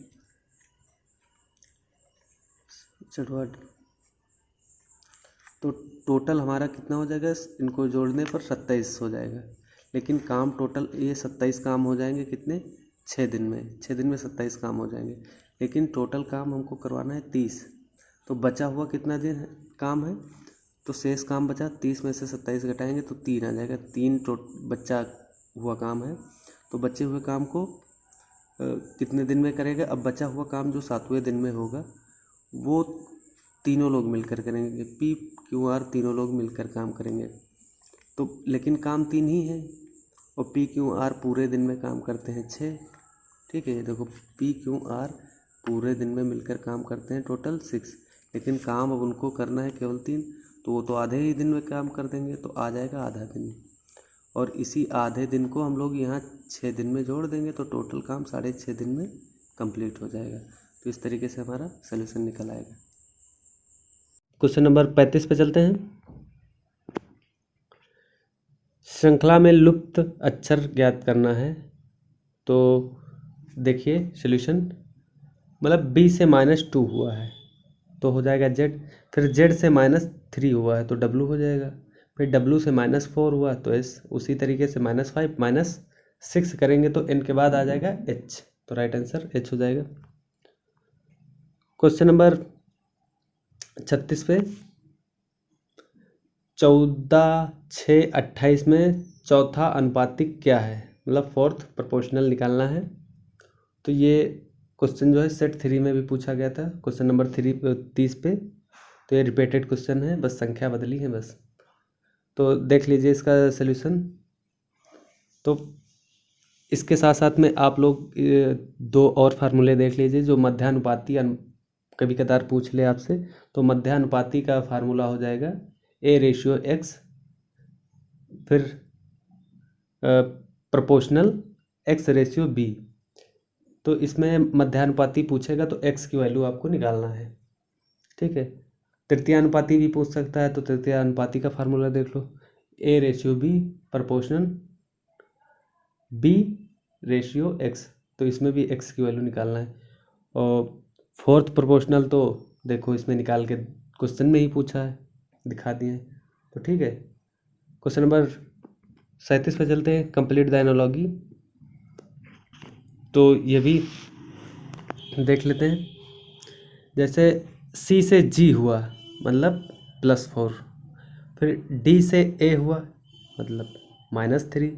6वां। तो टोटल हमारा कितना हो जाएगा, इनको जोड़ने पर 27 हो जाएगा। लेकिन काम टोटल ये 27 काम हो जाएंगे कितने, 6 दिन में। 6 दिन में 27 काम हो जाएंगे, लेकिन टोटल काम हमको करवाना है 30। तो बचा हुआ कितना दिन है, काम है, तो शेष काम बचा 30 में से 27 घटाएंगे तो 3 आ जाएगा। 3 बचा हुआ काम है। तो बचे हुए काम को कितने दिन में करेगा। अब बचा हुआ काम जो 7वें दिन में होगा वो तीनों लोग मिलकर करेंगे, पी क्यू आर तीनों लोग मिलकर काम करेंगे। तो लेकिन काम 3 ही है और पी क्यू आर पूरे दिन में काम करते हैं 6। ठीक है, देखो पी क्यू आर पूरे दिन में मिलकर काम करते हैं टोटल 6, लेकिन काम अब उनको करना है केवल 3। तो वो तो आधे ही दिन में काम कर देंगे, तो आ जाएगा आधा दिन। और इसी आधे दिन को हम लोग यहाँ 6 दिन में जोड़ देंगे तो टोटल काम 6.5 दिन में कंप्लीट हो जाएगा। तो इस तरीके से हमारा सलूशन निकल आएगा। क्वेश्चन नंबर 35 पे चलते हैं। श्रृंखला में लुप्त अक्षर ज्ञात करना है। तो देखिए सॉल्यूशन, मतलब b से -2 हुआ है तो हो जाएगा z, फिर z से -3 हुआ है तो w हो जाएगा, फिर w से -4 हुआ तो s, उसी तरीके से -5 -6 करेंगे तो n के बाद आ जाएगा h, तो राइट आंसर h हो जाएगा। क्वेश्चन नंबर 36 पे 14:6:28 में चौथा अनुपातिक क्या है, मतलब फोर्थ प्रोपोर्शनल निकालना है। तो ये क्वेश्चन जो है सेट 3 में भी पूछा गया था, क्वेश्चन नंबर 30 पे। तो ये रिपीटेड क्वेश्चन है, बस संख्या बदली है बस। तो देख लीजिए इसका सलूशन। तो इसके साथ साथ में आप लोग 2 और फार्मूले देख लीजिए जो मध्यानुपाती कभी कदार पूछ ले आपसे। तो मध्यानुपाती का फार्मूला हो जाएगा A/X, फिर प्रोपोर्शनल X/B। तो इसमें मध्यानुपाती पूछेगा तो x की वैल्यू आपको निकालना है, ठीक है। तृतीयानुपाती भी पूछ सकता है, तो तृतीयानुपाती का फार्मूला देख लो, A/B प्रोपोर्शनल B/X। तो इसमें भी x की वैल्यू निकालना है। और फोर्थ प्रोपोर्शनल तो देखो इसमें निकाल के क्वेश्चन में ही पूछा है, दिखा दिए हैं। तो ठीक है, क्वेश्चन नंबर 37 पे चलते हैं, कंप्लीट द एनालॉजी। तो ये भी देख लेते हैं। जैसे C से G हुआ मतलब +4, फिर D से A हुआ मतलब -3।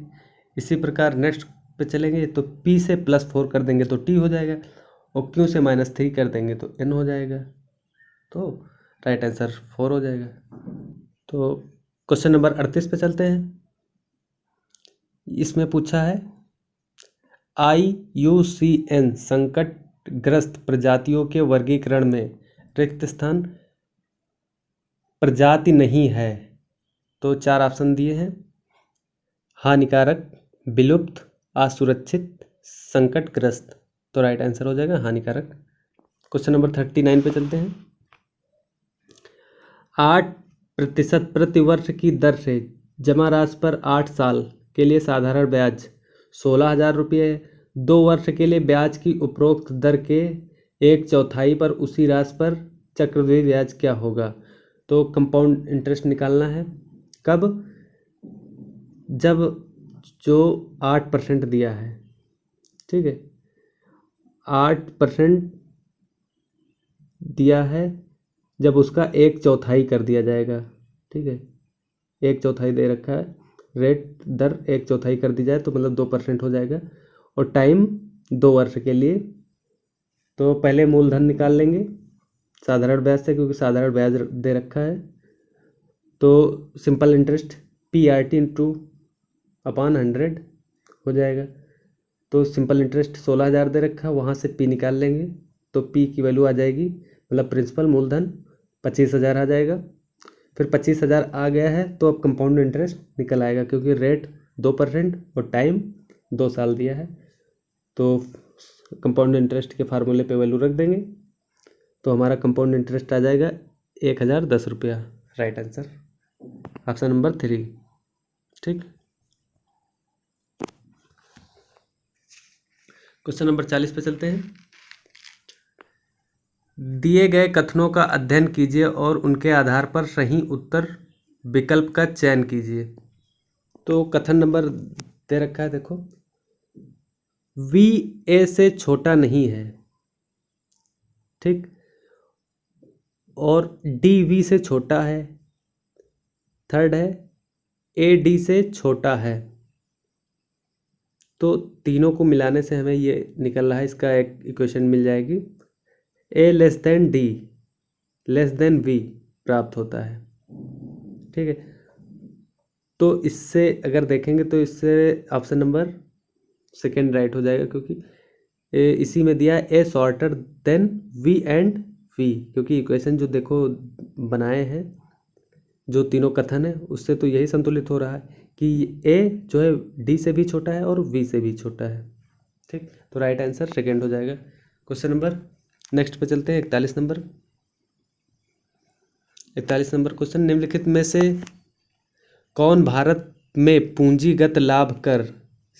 इसी प्रकार नेक्स्ट पे चलेंगे तो P से +4 कर देंगे तो T हो जाएगा, और Q से -3 कर देंगे तो N हो जाएगा। तो राइट आंसर 4 हो जाएगा। तो क्वेश्चन नंबर 38 पे चलते हैं। इसमें पूछा है IUCN संकटग्रस्त प्रजातियों के वर्गीकरण में रिक्त स्थान प्रजाति नहीं है। तो 4 ऑप्शन दिए हैं, हानिकारक, विलुप्त, असुरक्षित, संकटग्रस्त। तो राइट आंसर हो जाएगा हानिकारक। क्वेश्चन नंबर 39 पे चलते हैं। 8% प्रति वर्ष की दर से जमा राशि पर 8 साल के लिए साधारण ब्याज 16,000 रुपये, 2 वर्ष के लिए ब्याज की उपरोक्त दर के 1/4 पर उसी राशि पर चक्रवृद्धि ब्याज क्या होगा। तो कंपाउंड इंटरेस्ट निकालना है कब, जब जो 8% दिया है, ठीक है, 8% दिया है, जब उसका 1/4 कर दिया जाएगा, ठीक है, 1/4 दे रखा है, रेट दर 1/4 कर दी जाए तो मतलब 2% हो जाएगा, और टाइम 2 वर्ष के लिए। तो पहले मूलधन निकाल लेंगे साधारण ब्याज से, क्योंकि साधारण ब्याज दे रखा है। तो सिंपल इंटरेस्ट PRT × 100 हो जाएगा। तो सिंपल इंटरेस्ट 16,000 दे रखा है, वहाँ से P निकाल लेंगे तो P की वैल्यू आ जाएगी, मतलब प्रिंसिपल मूलधन 25,000 आ जाएगा। फिर 25,000 आ गया है तो अब कंपाउंड इंटरेस्ट निकल आएगा, क्योंकि रेट 2% और टाइम 2 साल दिया है। तो कंपाउंड इंटरेस्ट के फार्मूले पे वैल्यू रख देंगे तो हमारा कंपाउंड इंटरेस्ट आ जाएगा 1,010 रुपया। राइट आंसर ऑप्शन नंबर 3, ठीक। क्वेश्चन नंबर 40 पे चलते हैं। दिए गए कथनों का अध्ययन कीजिए और उनके आधार पर सही उत्तर विकल्प का चयन कीजिए। तो कथन नंबर दे रखा है, देखो, V A से छोटा नहीं है, ठीक, और D V से छोटा है। थर्ड है A D से छोटा है। तो तीनों को मिलाने से हमें ये निकल रहा है, इसका एक इक्वेशन मिल जाएगी, A D V प्राप्त होता है, ठीक है। तो इससे अगर देखेंगे तो इससे ऑप्शन नंबर सेकेंड राइट हो जाएगा, क्योंकि इसी में दिया है A shorter than V and V, क्योंकि इक्वेशन जो देखो बनाए हैं जो तीनों कथन है उससे तो यही संतुलित हो रहा है कि A जो है D से भी छोटा है और V से भी छोटा है, ठीक। तो राइट आंसर सेकेंड हो जाएगा। क्वेश्चन नंबर नेक्स्ट पे चलते हैं, 41 नंबर। 41 नंबर क्वेश्चन, निम्नलिखित में से कौन भारत में पूंजीगत लाभ कर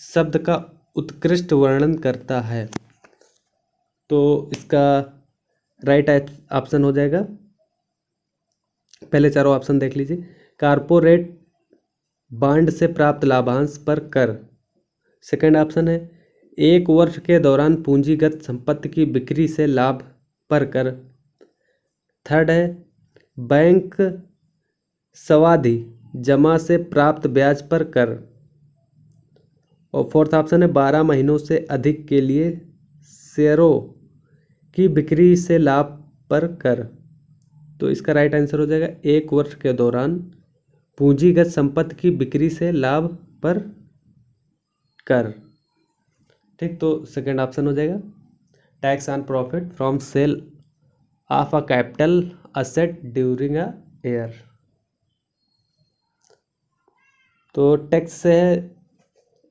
शब्द का उत्कृष्ट वर्णन करता है। तो इसका राइट ऑप्शन हो जाएगा, पहले चारों ऑप्शन देख लीजिए, कारपोरेट बांड से प्राप्त लाभांश पर कर। सेकंड ऑप्शन है 1 वर्ष के दौरान पूंजीगत संपत्ति की बिक्री से लाभ पर कर। थर्ड है बैंक सावधि जमा से प्राप्त ब्याज पर कर। और फोर्थ ऑप्शन है 12 महीनों से अधिक के लिए शेयरों की बिक्री से लाभ पर कर। तो इसका राइट आंसर हो जाएगा 1 वर्ष के दौरान पूंजीगत संपत्ति की बिक्री से लाभ पर कर। ठीक, तो सेकंड ऑप्शन हो जाएगा tax on profit from sale of a capital asset during a year. तो टैक्स से है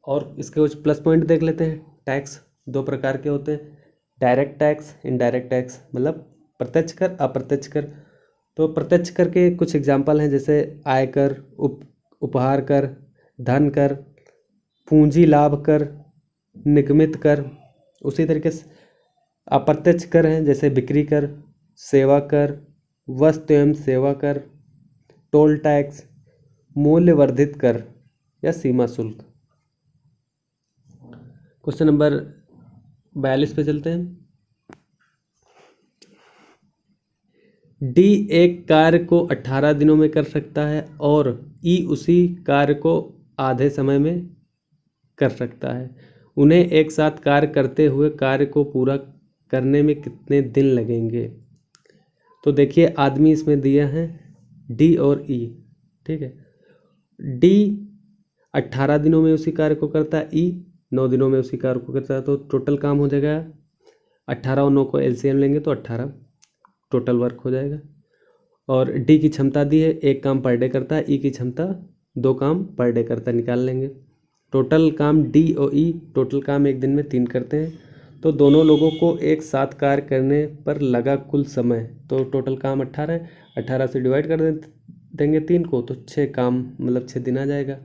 और इसके कुछ प्लस पॉइंट देख लेते हैं। टैक्स दो प्रकार के होते हैं, डायरेक्ट टैक्स, इनडायरेक्ट टैक्स, मतलब प्रत्यक्ष कर, अप्रत्यक्ष कर। तो प्रत्यक्ष कर के कुछ एग्जांपल हैं, जैसे आयकर, उपहार कर, धन कर, पूंजी लाभ कर, निगमित कर। उसी तरीके से अप्रत्यक्ष कर हैं, जैसे बिक्री कर, सेवा कर, वस्तु एवं सेवा कर, टोल टैक्स, मूल्य वर्धित कर या सीमा शुल्क। क्वेश्चन नंबर 42 पे चलते हैं। डी एक कार्य को 18 दिनों में कर सकता है और ई उसी कार्य को आधे समय में कर सकता है। उन्हें एक साथ कार्य करते हुए कार्य को पूरा करने में कितने दिन लगेंगे? तो देखिए आदमी इसमें दिया है डी और ई। ठीक है, डी 18 दिनों में उसी कार्य को करता है, ई 9 दिनों में उसी कार्य को करता है। तो टोटल काम हो जाएगा 18 और 9 को एलसीएम लेंगे तो 18 टोटल वर्क हो जाएगा। और डी की क्षमता दी है, एक काम पर डे करता है, ई की क्षमता 2 काम पर डे करता है, निकाल लेंगे। टोटल काम डी और ई टोटल काम एक दिन में 3 करते हैं। तो दोनों लोगों को एक साथ कार्य करने पर लगा कुल समय, तो टोटल काम 18 है, 18 से डिवाइड कर देंगे 3 को, तो 6 काम मतलब 6 दिन आ जाएगा।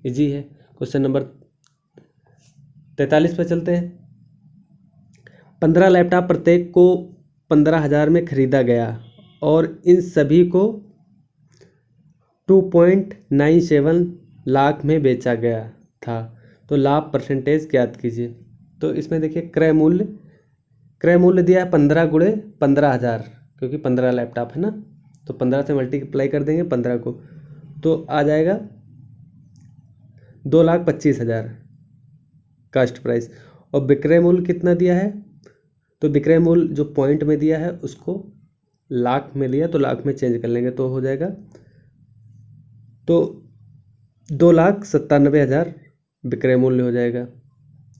इजी है। क्वेश्चन नंबर 43 पे चलते हैं। 15 लैपटॉप प्रत्येक को 15,000 में खरीदा गया और इन सभी को 2.97 लाख में बेचा गया था, तो लाभ परसेंटेज ज्ञात कीजिए। तो इसमें देखिए क्रय मूल्य दिया है 15 गुणे 15,000, क्योंकि 15 लैपटॉप है ना, तो 15 से मल्टीप्लाई कर देंगे 15 को, तो आ जाएगा 2,25,000 कास्ट प्राइस। और विक्रय मूल्य कितना दिया है? तो विक्रय मूल्य जो पॉइंट में दिया है उसको लाख में दिया, तो लाख में चेंज कर लेंगे तो हो जाएगा, तो 2,97,000 विक्रय मूल्य हो जाएगा।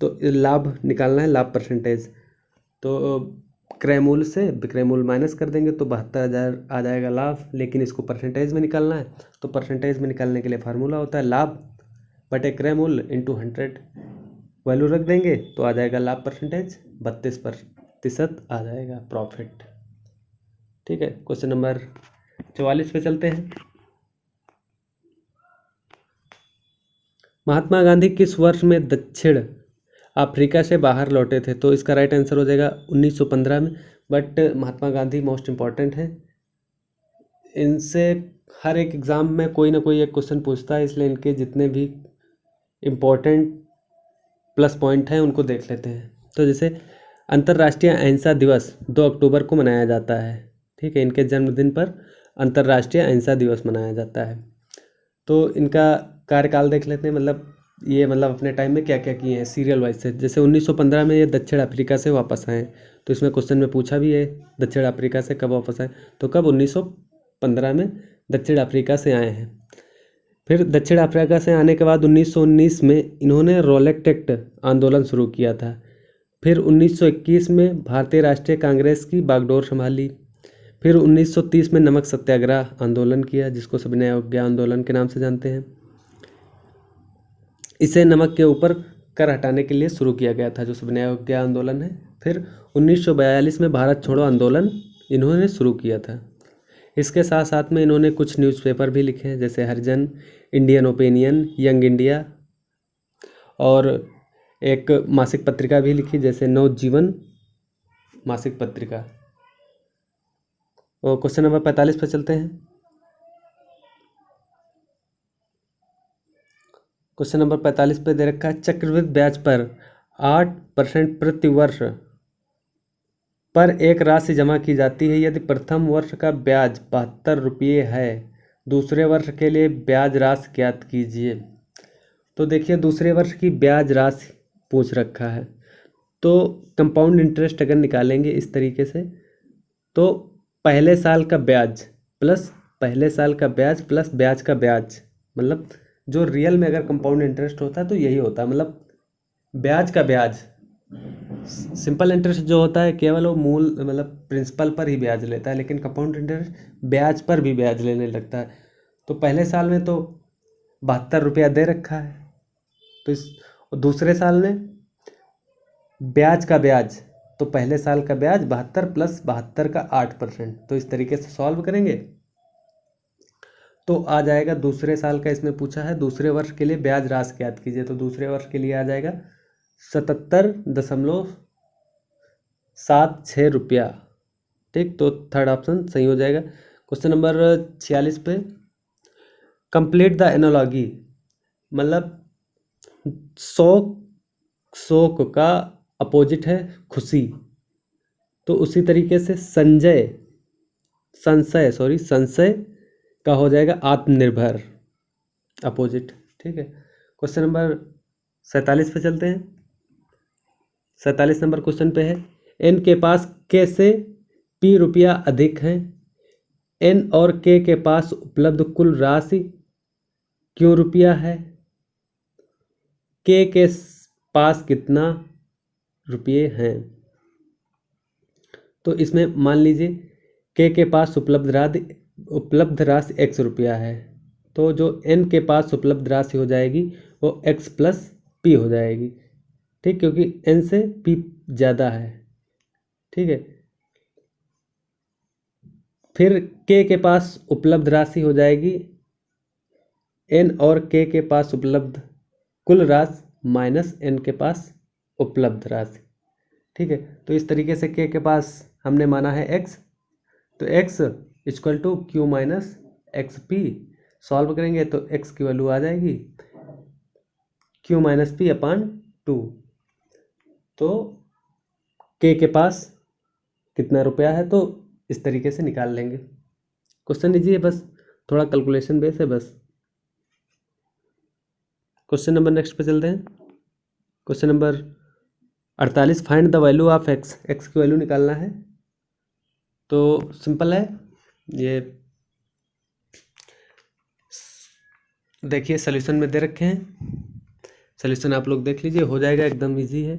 तो लाभ निकालना है, लाभ परसेंटेज। तो क्रय मूल्य से विक्रय मूल्य माइनस कर देंगे तो 72,000 आ जाएगा लाभ, लेकिन इसको परसेंटेज में निकालना है। तो परसेंटेज में निकालने के लिए फार्मूला होता है लाभ बटे क्रय मूल्य इंटू 100, वैल्यू रख देंगे तो आ जाएगा लाभ परसेंटेज 32% आ जाएगा प्रॉफिट। ठीक है, क्वेश्चन नंबर 44 पे चलते हैं। महात्मा गांधी किस वर्ष में दक्षिण अफ्रीका से बाहर लौटे थे? तो इसका राइट आंसर हो जाएगा 1915 में। But Mahatma Gandhi most important है, इनसे हर एक एग्ज़ाम में कोई ना कोई एक क्वेश्चन पूछता है, इसलिए इनके जितने भी इम्पोर्टेंट प्लस पॉइंट हैं उनको देख लेते हैं। तो जैसे अंतर्राष्ट्रीय अहिंसा दिवस 2 अक्टूबर को मनाया जाता है। ठीक है, इनके जन्मदिन पर अंतर्राष्ट्रीय अहिंसा दिवस मनाया जाता है। तो इनका कार्यकाल देख लेते हैं, मतलब ये मतलब अपने टाइम में क्या क्या किए हैं सीरियल वाइज से। जैसे 1915 में ये दक्षिण अफ्रीका से वापस आए, तो इसमें क्वेश्चन में पूछा भी है दक्षिण अफ्रीका से कब वापस आए, तो कब 1915 में दक्षिण अफ्रीका से आए हैं। फिर दक्षिण अफ्रीका से आने के बाद 1919 में इन्होंने रॉलेट एक्ट आंदोलन शुरू किया था। फिर 1921 में भारतीय राष्ट्रीय कांग्रेस की बागडोर संभाली। फिर 1930 में नमक सत्याग्रह आंदोलन किया, जिसको सविनय अवज्ञा आंदोलन के नाम से जानते हैं। इसे नमक के ऊपर कर हटाने के लिए शुरू किया गया था, जो सविनय अवज्ञा आंदोलन है। फिर 1942 में भारत छोड़ो आंदोलन इन्होंने शुरू किया था। इसके साथ साथ में इन्होंने कुछ न्यूज़पेपर भी लिखे हैं, जैसे हरिजन, इंडियन ओपिनियन, यंग इंडिया, और एक मासिक पत्रिका भी लिखी जैसे नवजीवन मासिक पत्रिका। और क्वेश्चन नंबर 45 पर चलते हैं। क्वेश्चन नंबर 45 पे दे रखा है चक्रवृद्धि ब्याज पर 8% प्रति वर्ष पर एक राशि जमा की जाती है। यदि प्रथम वर्ष का ब्याज 72 रुपये है, दूसरे वर्ष के लिए ब्याज राशि ज्ञात कीजिए। तो देखिए दूसरे वर्ष की ब्याज राशि पूछ रखा है, तो कंपाउंड इंटरेस्ट अगर निकालेंगे इस तरीके से, तो पहले साल का ब्याज प्लस ब्याज का ब्याज, मतलब जो रियल में अगर कंपाउंड इंटरेस्ट होता है तो यही होता है, मतलब ब्याज का ब्याज। सिंपल इंटरेस्ट जो होता है केवल वो मूल मतलब प्रिंसिपल पर ही ब्याज लेता है, लेकिन कंपाउंड इंटरेस्ट ब्याज पर भी ब्याज लेने लगता है। तो पहले साल में तो 72 रुपया दे रखा है, तो इस दूसरे साल में ब्याज का ब्याज, तो पहले साल का ब्याज 72 प्लस 72 का 8%। तो इस तरीके से सॉल्व करेंगे तो आ जाएगा दूसरे साल का, इसमें पूछा है दूसरे वर्ष के लिए ब्याज राशि ज्ञात कीजिए, तो दूसरे वर्ष के लिए आ जाएगा 77.76 रुपया। ठीक, तो थर्ड ऑप्शन सही हो जाएगा। क्वेश्चन नंबर 46 पे, कंप्लीट द एनालॉजी, मतलब शोक का अपोजिट है खुशी, तो उसी तरीके से संशय का हो जाएगा आत्मनिर्भर, अपोजिट। ठीक है, क्वेश्चन नंबर 47 पे चलते हैं। 47 नंबर क्वेश्चन पे है, एन के पास के से पी रुपया अधिक है, एन और के पास उपलब्ध कुल राशि क्यों रुपया है, के पास कितना रुपये हैं। तो इसमें मान लीजिए के पास उपलब्ध राशि x रुपया है, तो जो n के पास उपलब्ध राशि हो जाएगी वो x प्लस p हो जाएगी। ठीक, क्योंकि n से p ज़्यादा है। ठीक है, फिर के पास उपलब्ध राशि हो जाएगी n और के पास उपलब्ध कुल राशि माइनस n के पास उपलब्ध राशि। ठीक है, तो इस तरीके से के पास हमने माना है x, तो x equal to Q minus X P, solve करेंगे तो x की वैल्यू आ जाएगी क्यू माइनस पी अपान 2। तो के पास कितना रुपया है, तो इस तरीके से निकाल लेंगे। क्वेश्चन लीजिए, बस थोड़ा कैलकुलेशन बेस है बस। क्वेश्चन नंबर नेक्स्ट पे चलते हैं। Question number 48, find the value of x की वैल्यू निकालना है। तो सिंपल है, ये देखिए सॉल्यूशन में दे रखे हैं, सॉल्यूशन आप लोग देख लीजिए, हो जाएगा, एकदम इजी है।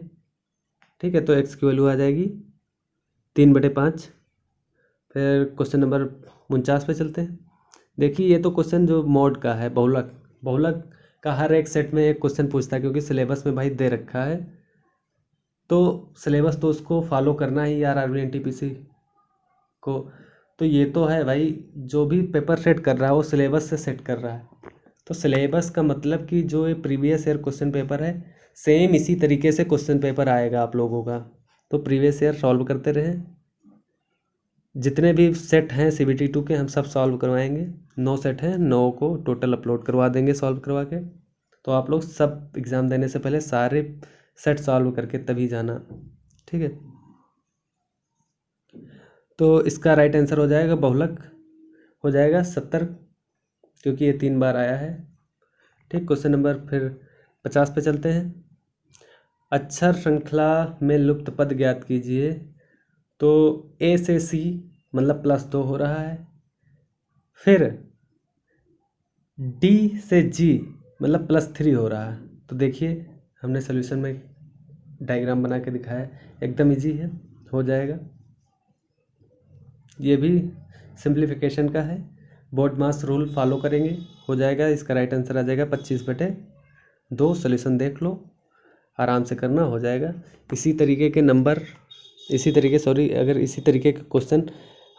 ठीक है, तो x की वैल्यू आ जाएगी 3/5। फिर क्वेश्चन नंबर 49 पे चलते हैं। देखिए ये तो क्वेश्चन जो मॉड का है, बहुलक का हर एक सेट में एक क्वेश्चन पूछता है, क्योंकि सिलेबस में भाई दे रखा है, तो सिलेबस तो उसको फॉलो करना ही यार RBNTPC को। तो ये तो है भाई, जो भी पेपर सेट कर रहा है वो सिलेबस से सेट कर रहा है, तो सिलेबस का मतलब कि जो ये प्रीवियस ईयर क्वेश्चन पेपर है सेम इसी तरीके से क्वेश्चन पेपर आएगा आप लोगों का। तो प्रीवियस ईयर सॉल्व करते रहें, जितने भी सेट हैं CBT 2 के हम सब सॉल्व करवाएंगे। 9 सेट हैं, 9 को टोटल अपलोड करवा देंगे सॉल्व करवा के। तो आप लोग सब एग्ज़ाम देने से पहले सारे सेट सॉल्व करके तभी जाना। ठीक है, तो इसका राइट आंसर हो जाएगा बहुलक, हो जाएगा 70, क्योंकि ये 3 बार आया है। ठीक, क्वेश्चन नंबर फिर 50 पे चलते हैं। अक्षर श्रृंखला में लुप्त पद ज्ञात कीजिए। तो A से C मतलब +2 हो रहा है, फिर D से G मतलब +3 हो रहा है। तो देखिए हमने सोल्यूशन में डायग्राम बना के दिखाया है, एकदम इजी है, हो जाएगा। ये भी सिंप्लीफिकेशन का है, बोर्ड मास रूल फॉलो करेंगे, हो जाएगा। इसका राइट आंसर आ जाएगा 25/2। सोल्यूशन देख लो, आराम से करना, हो जाएगा। इसी तरीके के नंबर, अगर इसी तरीके के क्वेश्चन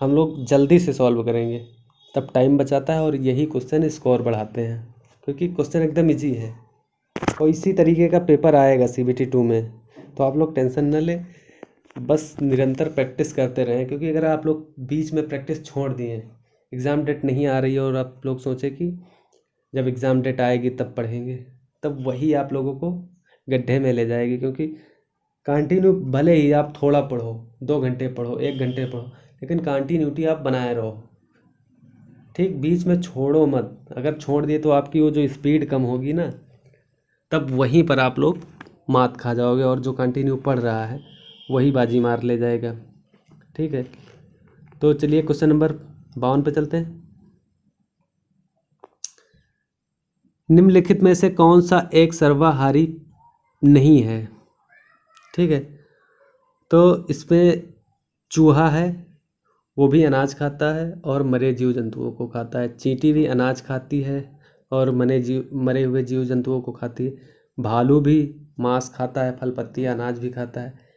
हम लोग जल्दी से सॉल्व करेंगे तब टाइम बचाता है, और यही क्वेश्चन स्कोर बढ़ाते हैं, क्योंकि क्वेश्चन एकदम इजी है और इसी तरीके का पेपर आएगा CBT 2 में। तो आप लोग टेंशन न लें, बस निरंतर प्रैक्टिस करते रहें, क्योंकि अगर आप लोग बीच में प्रैक्टिस छोड़ दिए, एग्ज़ाम डेट नहीं आ रही है और आप लोग सोचे कि जब एग्ज़ाम डेट आएगी तब पढ़ेंगे, तब वही आप लोगों को गड्ढे में ले जाएगी। क्योंकि कंटिन्यू भले ही आप थोड़ा पढ़ो, 2 घंटे पढ़ो, 1 घंटे पढ़ो, लेकिन कंटिन्यूटी आप बनाए रहो। ठीक, बीच में छोड़ो मत। अगर छोड़ दिए तो आपकी वो जो स्पीड कम होगी ना, तब वहीं पर आप लोग मात खा जाओगे, और जो कंटिन्यू पढ़ रहा है वही बाजी मार ले जाएगा। ठीक है, तो चलिए क्वेश्चन नंबर 52 पे चलते हैं। निम्नलिखित में से कौन सा एक सर्वाहारी नहीं है? ठीक है, तो इसमें चूहा है, वो भी अनाज खाता है और मरे जीव जंतुओं को खाता है। चींटी भी अनाज खाती है और मरे हुए जीव जंतुओं को खाती है। भालू भी मांस खाता है, फल पत्ती अनाज भी खाता है।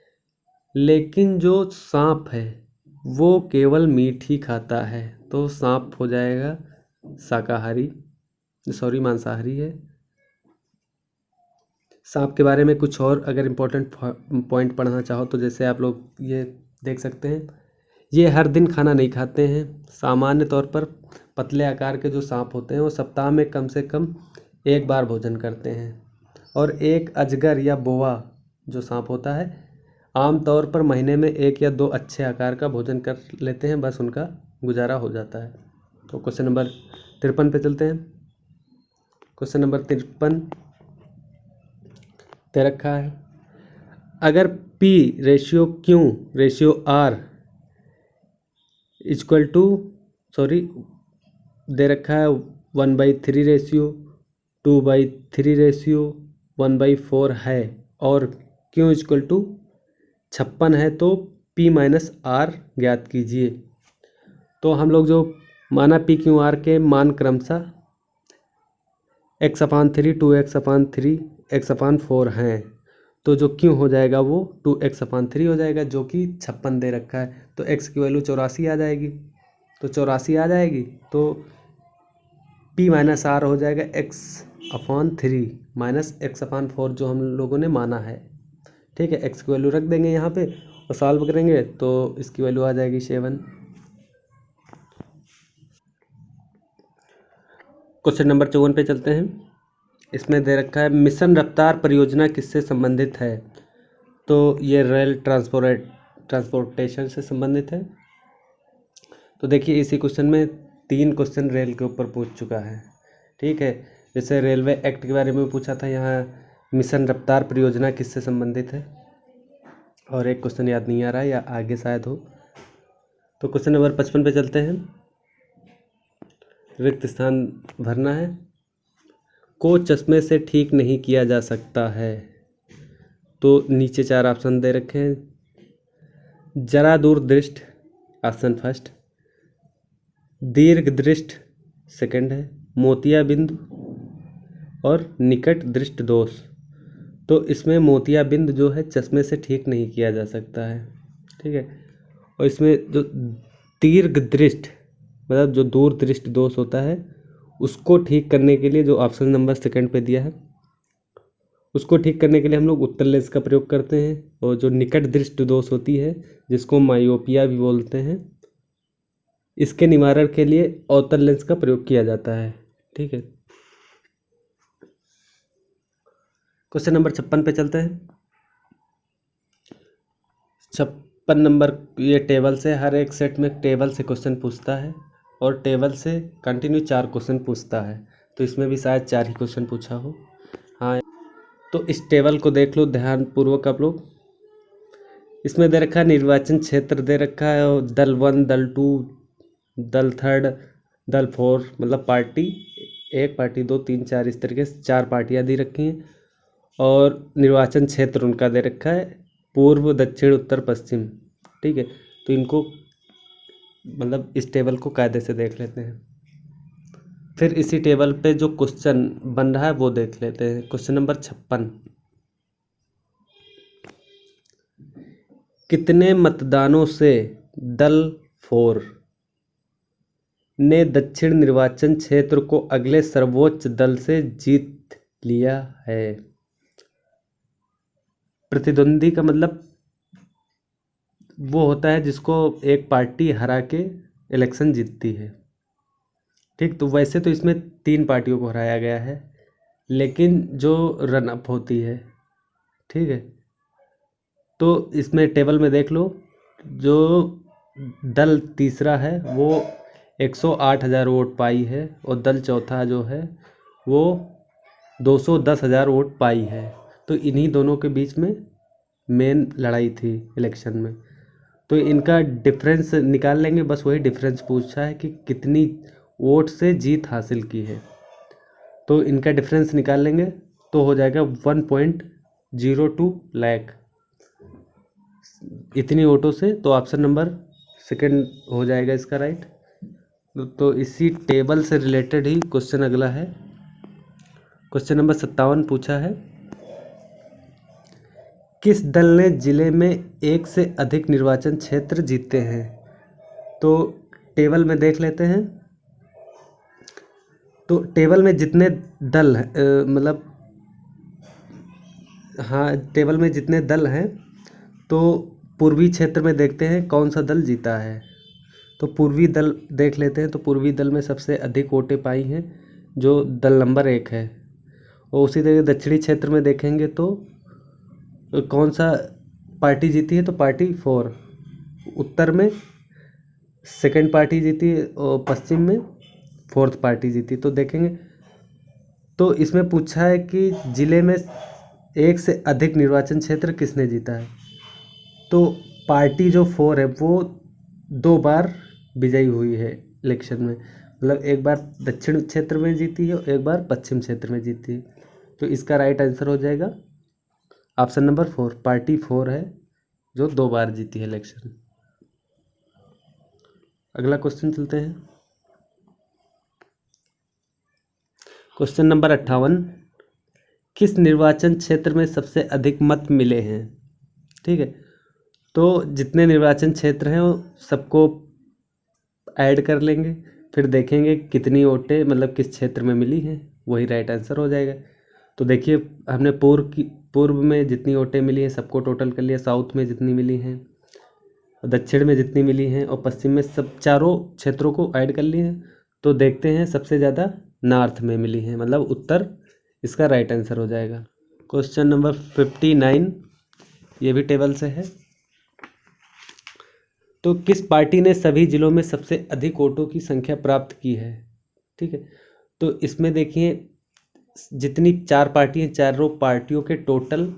लेकिन जो सांप है वो केवल मीट ही खाता है, तो सांप हो जाएगा शाकाहारी, सॉरी मांसाहारी है। सांप के बारे में कुछ और अगर इम्पोर्टेंट पॉइंट पढ़ना चाहो तो जैसे आप लोग ये देख सकते हैं, ये हर दिन खाना नहीं खाते हैं। सामान्य तौर पर पतले आकार के जो सांप होते हैं वो सप्ताह में कम से कम एक बार भोजन करते हैं। और एक अजगर या बोआ जो सांप होता है, आमतौर पर महीने में 1 या 2 अच्छे आकार का भोजन कर लेते हैं, बस उनका गुजारा हो जाता है। तो क्वेश्चन नंबर 53 पे चलते हैं। क्वेश्चन नंबर 53 दे रखा है, अगर P ratio Q ratio R equal to, sorry दे रखा है 1/3 रेशियो, 2/3 रेशियो, 1/4 है, और Q इक्वल टू 56 है, तो P माइनस R ज्ञात कीजिए। तो हम लोग जो माना PQR के मान क्रमशः x/3, 2x/3, x/4 हैं, तो जो Q हो जाएगा वो 2x/3 हो जाएगा, जो कि 56 दे रखा है। तो x की वैल्यू 84 आ जाएगी, तो 84 आ जाएगी, तो P माइनस R हो जाएगा x/3 माइनस x/4 जो हम लोगों ने माना है। ठीक है, x की वैल्यू रख देंगे यहाँ पे और सॉल्व करेंगे तो इसकी वैल्यू आ जाएगी 7। क्वेश्चन नंबर 54 पे चलते हैं। इसमें दे रखा है मिशन रफ्तार परियोजना किससे संबंधित है? तो ये रेल ट्रांसपोर्टेशन से संबंधित है। तो देखिए इसी क्वेश्चन में 3 क्वेश्चन रेल के ऊपर पूछ चुका है। ठीक है, जैसे रेलवे एक्ट के बारे में पूछा था, यहाँ मिशन रफ्तार परियोजना किससे संबंधित है, और एक क्वेश्चन याद नहीं आ रहा है या आगे शायद हो। तो क्वेश्चन नंबर 55 पे चलते हैं। रिक्त स्थान भरना है। को चश्मे से ठीक नहीं किया जा सकता है, तो नीचे 4 ऑप्शन दे रखे हैं। जरा दूरदृष्ट ऑप्शन फर्स्ट, दीर्घ दृष्ट सेकंड है, मोतियाबिंद और निकट दृष्ट दोष। तो इसमें मोतियाबिंद जो है चश्मे से ठीक नहीं किया जा सकता है। ठीक है, और इसमें जो दीर्घ दृष्ट मतलब जो दूर दृष्ट दोष होता है, उसको ठीक करने के लिए जो ऑप्शन नंबर सेकंड पे दिया है, उसको ठीक करने के लिए हम लोग उत्तल लेंस का प्रयोग करते हैं। और जो निकट दृष्टि दोष होती है, जिसको मायोपिया भी बोलते हैं, इसके निवारण के लिए अवतल लेंस का प्रयोग किया जाता है। ठीक है, क्वेश्चन नंबर 56 पे चलते हैं। 56 नंबर, ये टेबल से, हर एक सेट में टेबल से क्वेश्चन पूछता है और टेबल से कंटिन्यू 4 क्वेश्चन पूछता है। तो इसमें भी शायद 4 ही क्वेश्चन पूछा हो। हाँ, तो इस टेबल को देख लो ध्यानपूर्वक आप लोग। इसमें दे रखा है निर्वाचन क्षेत्र दे रखा है, और दल 1, दल 2, दल 3, दल 4, मतलब पार्टी 1, पार्टी 2, 3, 4, इस तरीके से 4 पार्टियाँ दी रखी हैं। और निर्वाचन क्षेत्र उनका दे रखा है पूर्व, दक्षिण, उत्तर, पश्चिम। ठीक है, तो इनको मतलब इस टेबल को कायदे से देख लेते हैं। फिर इसी टेबल पे जो क्वेश्चन बन रहा है वो देख लेते हैं। क्वेश्चन नंबर 56, कितने मतदानों से दल 4 ने दक्षिण निर्वाचन क्षेत्र को अगले सर्वोच्च दल से जीत लिया है? प्रतिद्वंदी का मतलब वो होता है जिसको एक पार्टी हरा के इलेक्शन जीतती है। ठीक, तो वैसे तो इसमें 3 पार्टियों को हराया गया है, लेकिन जो रन अप होती है, ठीक है, तो इसमें टेबल में देख लो, जो दल तीसरा है वो 108,000 वोट पाई है और दल चौथा जो है वो 210,000 वोट पाई है। तो इन्हीं दोनों के बीच में मेन लड़ाई थी इलेक्शन में। तो इनका डिफरेंस निकाल लेंगे, बस वही डिफरेंस पूछा है कि कितनी वोट से जीत हासिल की है। तो इनका डिफरेंस निकाल लेंगे तो हो जाएगा 1.02 लाख इतनी वोटों से। तो ऑप्शन नंबर सेकंड हो जाएगा इसका राइट। तो इसी टेबल से रिलेटेड ही क्वेश्चन अगला है। क्वेश्चन नंबर 57 पूछा है, किस दल ने जिले में एक से अधिक निर्वाचन क्षेत्र जीते हैं? तो टेबल में देख लेते हैं। तो टेबल में जितने दल हैं मतलब हाँ, टेबल में जितने दल हैं तो पूर्वी क्षेत्र में देखते हैं कौन सा दल जीता है। तो पूर्वी दल देख लेते हैं। तो पूर्वी दल में सबसे अधिक वोटें पाई हैं जो दल नंबर 1 है। और उसी तरह दक्षिणी क्षेत्र में देखेंगे तो कौन सा पार्टी जीती है, तो पार्टी 4। उत्तर में सेकंड पार्टी जीती है और पश्चिम में फोर्थ पार्टी जीती। तो देखेंगे तो इसमें पूछा है कि जिले में एक से अधिक निर्वाचन क्षेत्र किसने जीता है। तो पार्टी जो 4 है वो 2 बार विजयी हुई है इलेक्शन में, मतलब एक बार दक्षिण क्षेत्र में जीती है और एक बार पश्चिम क्षेत्र में जीती है। तो इसका राइट आंसर हो जाएगा ऑप्शन नंबर 4, पार्टी 4 है जो 2 बार जीती है इलेक्शन। अगला क्वेश्चन चलते हैं। क्वेश्चन नंबर 58, किस निर्वाचन क्षेत्र में सबसे अधिक मत मिले हैं? ठीक है, तो जितने निर्वाचन क्षेत्र हैं वो सबको ऐड कर लेंगे, फिर देखेंगे कितनी वोटें मतलब किस क्षेत्र में मिली हैं, वही राइट आंसर हो जाएगा। तो देखिए हमने पूर्व में जितनी वोटें मिली हैं सबको टोटल कर लिया, साउथ में जितनी मिली हैं, दक्षिण में जितनी मिली हैं और पश्चिम में, सब चारों क्षेत्रों को ऐड कर लिए हैं। तो देखते हैं सबसे ज़्यादा नॉर्थ में मिली हैं, मतलब उत्तर इसका राइट आंसर हो जाएगा। क्वेश्चन नंबर 59 ये भी टेबल से है। तो किस पार्टी ने सभी जिलों में सबसे अधिक वोटों की संख्या प्राप्त की है? ठीक है, तो इसमें देखिए जितनी 4 पार्टी हैं, चारों पार्टियों के टोटल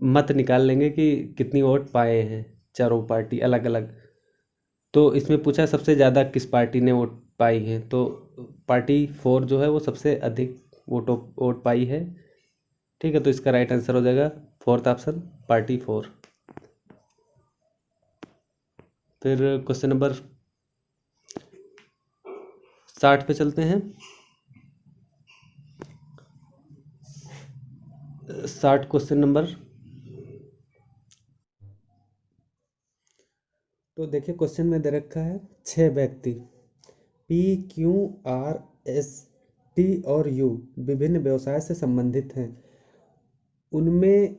मत निकाल लेंगे कि कितनी वोट पाए हैं चारों पार्टी अलग अलग। तो इसमें पूछा सबसे ज़्यादा किस पार्टी ने वोट पाई है, तो पार्टी 4 जो है वो सबसे अधिक वोट पाई है। ठीक है, तो इसका राइट आंसर हो जाएगा फोर्थ ऑप्शन, पार्टी 4। फिर क्वेश्चन नंबर 60 पे चलते हैं। 60 क्वेश्चन नंबर। तो देखिए क्वेश्चन में दे रखा है 6 व्यक्ति P, Q, R, S, T और U विभिन्न व्यवसाय से संबंधित हैं। उनमें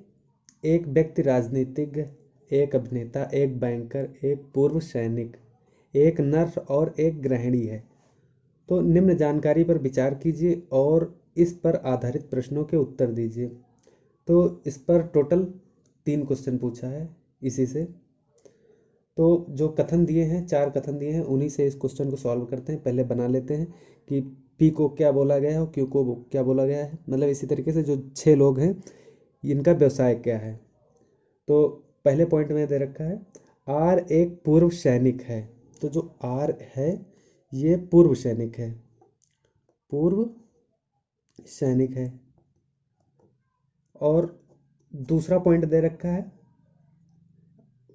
एक व्यक्ति राजनीतिज्ञ, एक अभिनेता, एक बैंकर, एक पूर्व सैनिक, एक नर्स और एक गृहिणी है। तो निम्न जानकारी पर विचार कीजिए और इस पर आधारित प्रश्नों के उत्तर दीजिए। तो इस पर टोटल 3 क्वेश्चन पूछा है इसी से। तो जो कथन दिए हैं, 4 कथन दिए हैं, उन्हीं से इस क्वेश्चन को सॉल्व करते हैं। पहले बना लेते हैं कि पी को क्या बोला गया है और क्यू को क्या बोला गया है, मतलब इसी तरीके से जो 6 लोग हैं इनका व्यवसाय क्या है। तो पहले पॉइंट में दे रखा है आर एक पूर्व सैनिक है। तो जो आर है ये पूर्व सैनिक है, पूर्व सैनिक है। और दूसरा पॉइंट दे रखा है,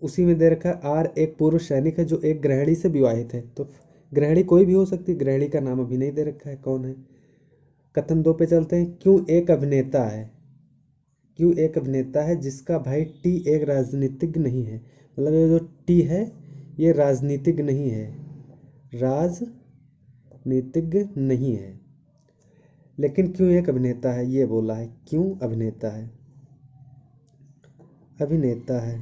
उसी में दे रखा है आर एक पूर्व सैनिक है जो एक गृहिणी से विवाहित है। तो गृहिणी कोई भी हो सकती है, गृहिणी का नाम अभी नहीं दे रखा है कौन है। कथन 2 पे चलते हैं, क्यों एक अभिनेता है। क्यों एक अभिनेता है जिसका भाई टी एक राजनीतिज्ञ नहीं है, मतलब ये जो टी है ये राजनीतिज्ञ नहीं है, राजनीतिज्ञ नहीं है। लेकिन क्यों एक अभिनेता है ये बोला है, क्यों अभिनेता है, अभिनेता है।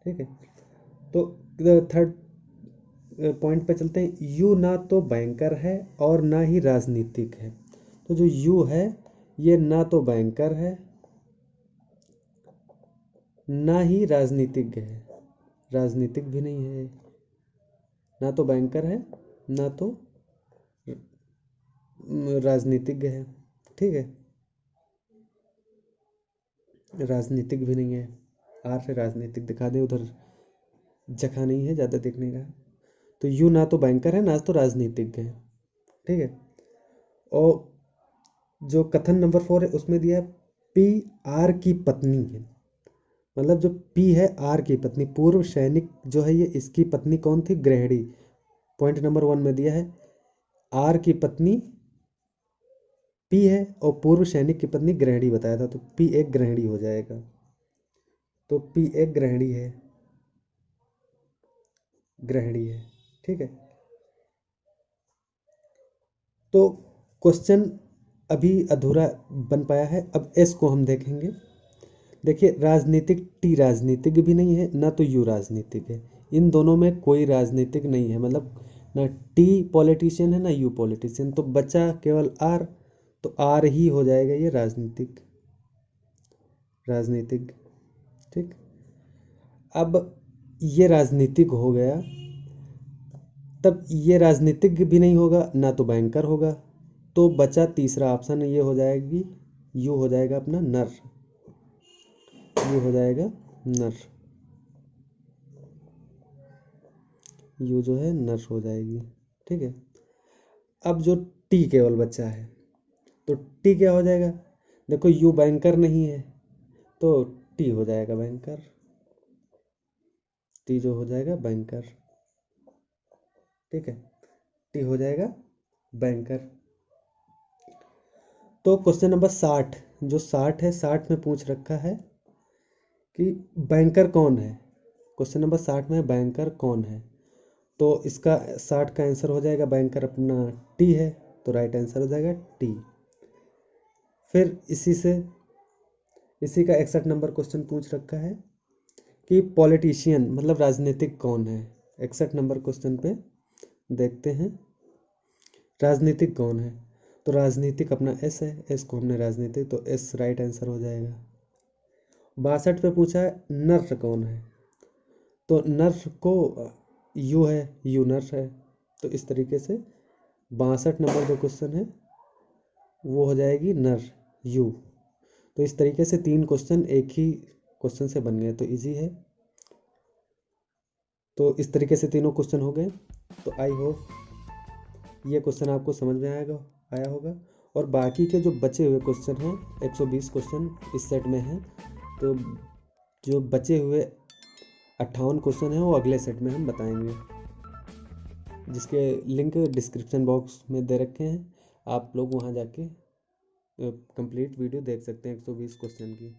ठीक है, तो थर्ड पॉइंट पे चलते हैं, यू ना तो बैंकर है और ना ही राजनीतिक है। तो जो यू है ये ना तो बैंकर है ना ही राजनीतिज्ञ है, राजनीतिक भी नहीं है। ना तो बैंकर है, ना तो राजनीतिज्ञ है। ठीक है, राजनीतिक भी नहीं है। आर से राजनीतिक दिखा दे, उधर जगह नहीं है, ज़्यादा दिख नहीं रहा। तो यू ना तो बैंकर है, ना तो राजनीतिज्ञ है। ठीक है, और जो कथन नंबर 4 है उसमें दिया है पी आर की पत्नी है। मतलब जो पी है आर की पत्नी, पूर्व सैनिक जो है ये इसकी पत्नी कौन थी? गृहिणी। पॉइंट नंबर 1 में दिया है आर की पत्नी पी है और पूर्व सैनिक की पत्नी गृहिणी बताया था, तो पी एक गृहिणी हो जाएगा। तो पी एक गृहिणी है, गृहिणी है। ठीक है, तो क्वेश्चन अभी अधूरा बन पाया है। अब एस को हम देखेंगे। देखिए, राजनीतिक, टी राजनीतिक भी नहीं है, ना तो यू राजनीतिक है। इन दोनों में कोई राजनीतिक नहीं है, मतलब ना टी पॉलिटिशियन है ना यू पॉलिटिशियन। तो बचा केवल आर, तो आर ही हो जाएगा ये राजनीतिक, राजनीतिक। ठीक, अब ये राजनीतिक हो गया, तब ये राजनीतिक भी नहीं होगा, ना तो बैंकर होगा। तो बचा तीसरा ऑप्शन, ये हो जाएगी यू हो जाएगा अपना नर, यू हो जाएगा नर, यू जो है नर हो जाएगी। ठीक है, अब जो टी केवल बचा है, तो टी क्या हो जाएगा? देखो यू बैंकर नहीं है, तो टी हो जाएगा बैंकर, टी जो हो जाएगा बैंकर। ठीक है, टी हो जाएगा बैंकर। तो क्वेश्चन नंबर 60, जो 60 है, 60 में पूछ रखा है कि बैंकर कौन है। क्वेश्चन नंबर 60 में बैंकर कौन है, तो इसका 60 का आंसर हो जाएगा बैंकर अपना टी है, तो राइट आंसर हो जाएगा टी। फिर इसी का 61 नंबर क्वेश्चन पूछ रखा है कि पॉलिटिशियन मतलब राजनीतिक कौन है। 61 नंबर क्वेश्चन पे देखते हैं राजनीतिक कौन है, तो राजनीतिक अपना एस है, एस को हमने राजनीतिक, तो एस राइट आंसर हो जाएगा। 62 पे पूछा है नर कौन है, तो नर को यू है, यू नर है। तो इस तरीके से 62 नंबर जो क्वेश्चन है वो हो जाएगी नर, यू। तो इस तरीके से 3 क्वेश्चन एक ही क्वेश्चन से बन गए, तो इजी है। तो इस तरीके से तीनों क्वेश्चन हो गए। तो आई होप ये क्वेश्चन आपको समझ में आया होगा। और बाकी के जो बचे हुए क्वेश्चन हैं, 120 क्वेश्चन इस सेट में हैं, तो जो बचे हुए 58 क्वेश्चन हैं वो अगले सेट में हम बताएंगे, जिसके लिंक डिस्क्रिप्शन बॉक्स में दे रखे हैं। आप लोग वहाँ जाके कंप्लीट वीडियो देख सकते हैं 120 क्वेश्चन की।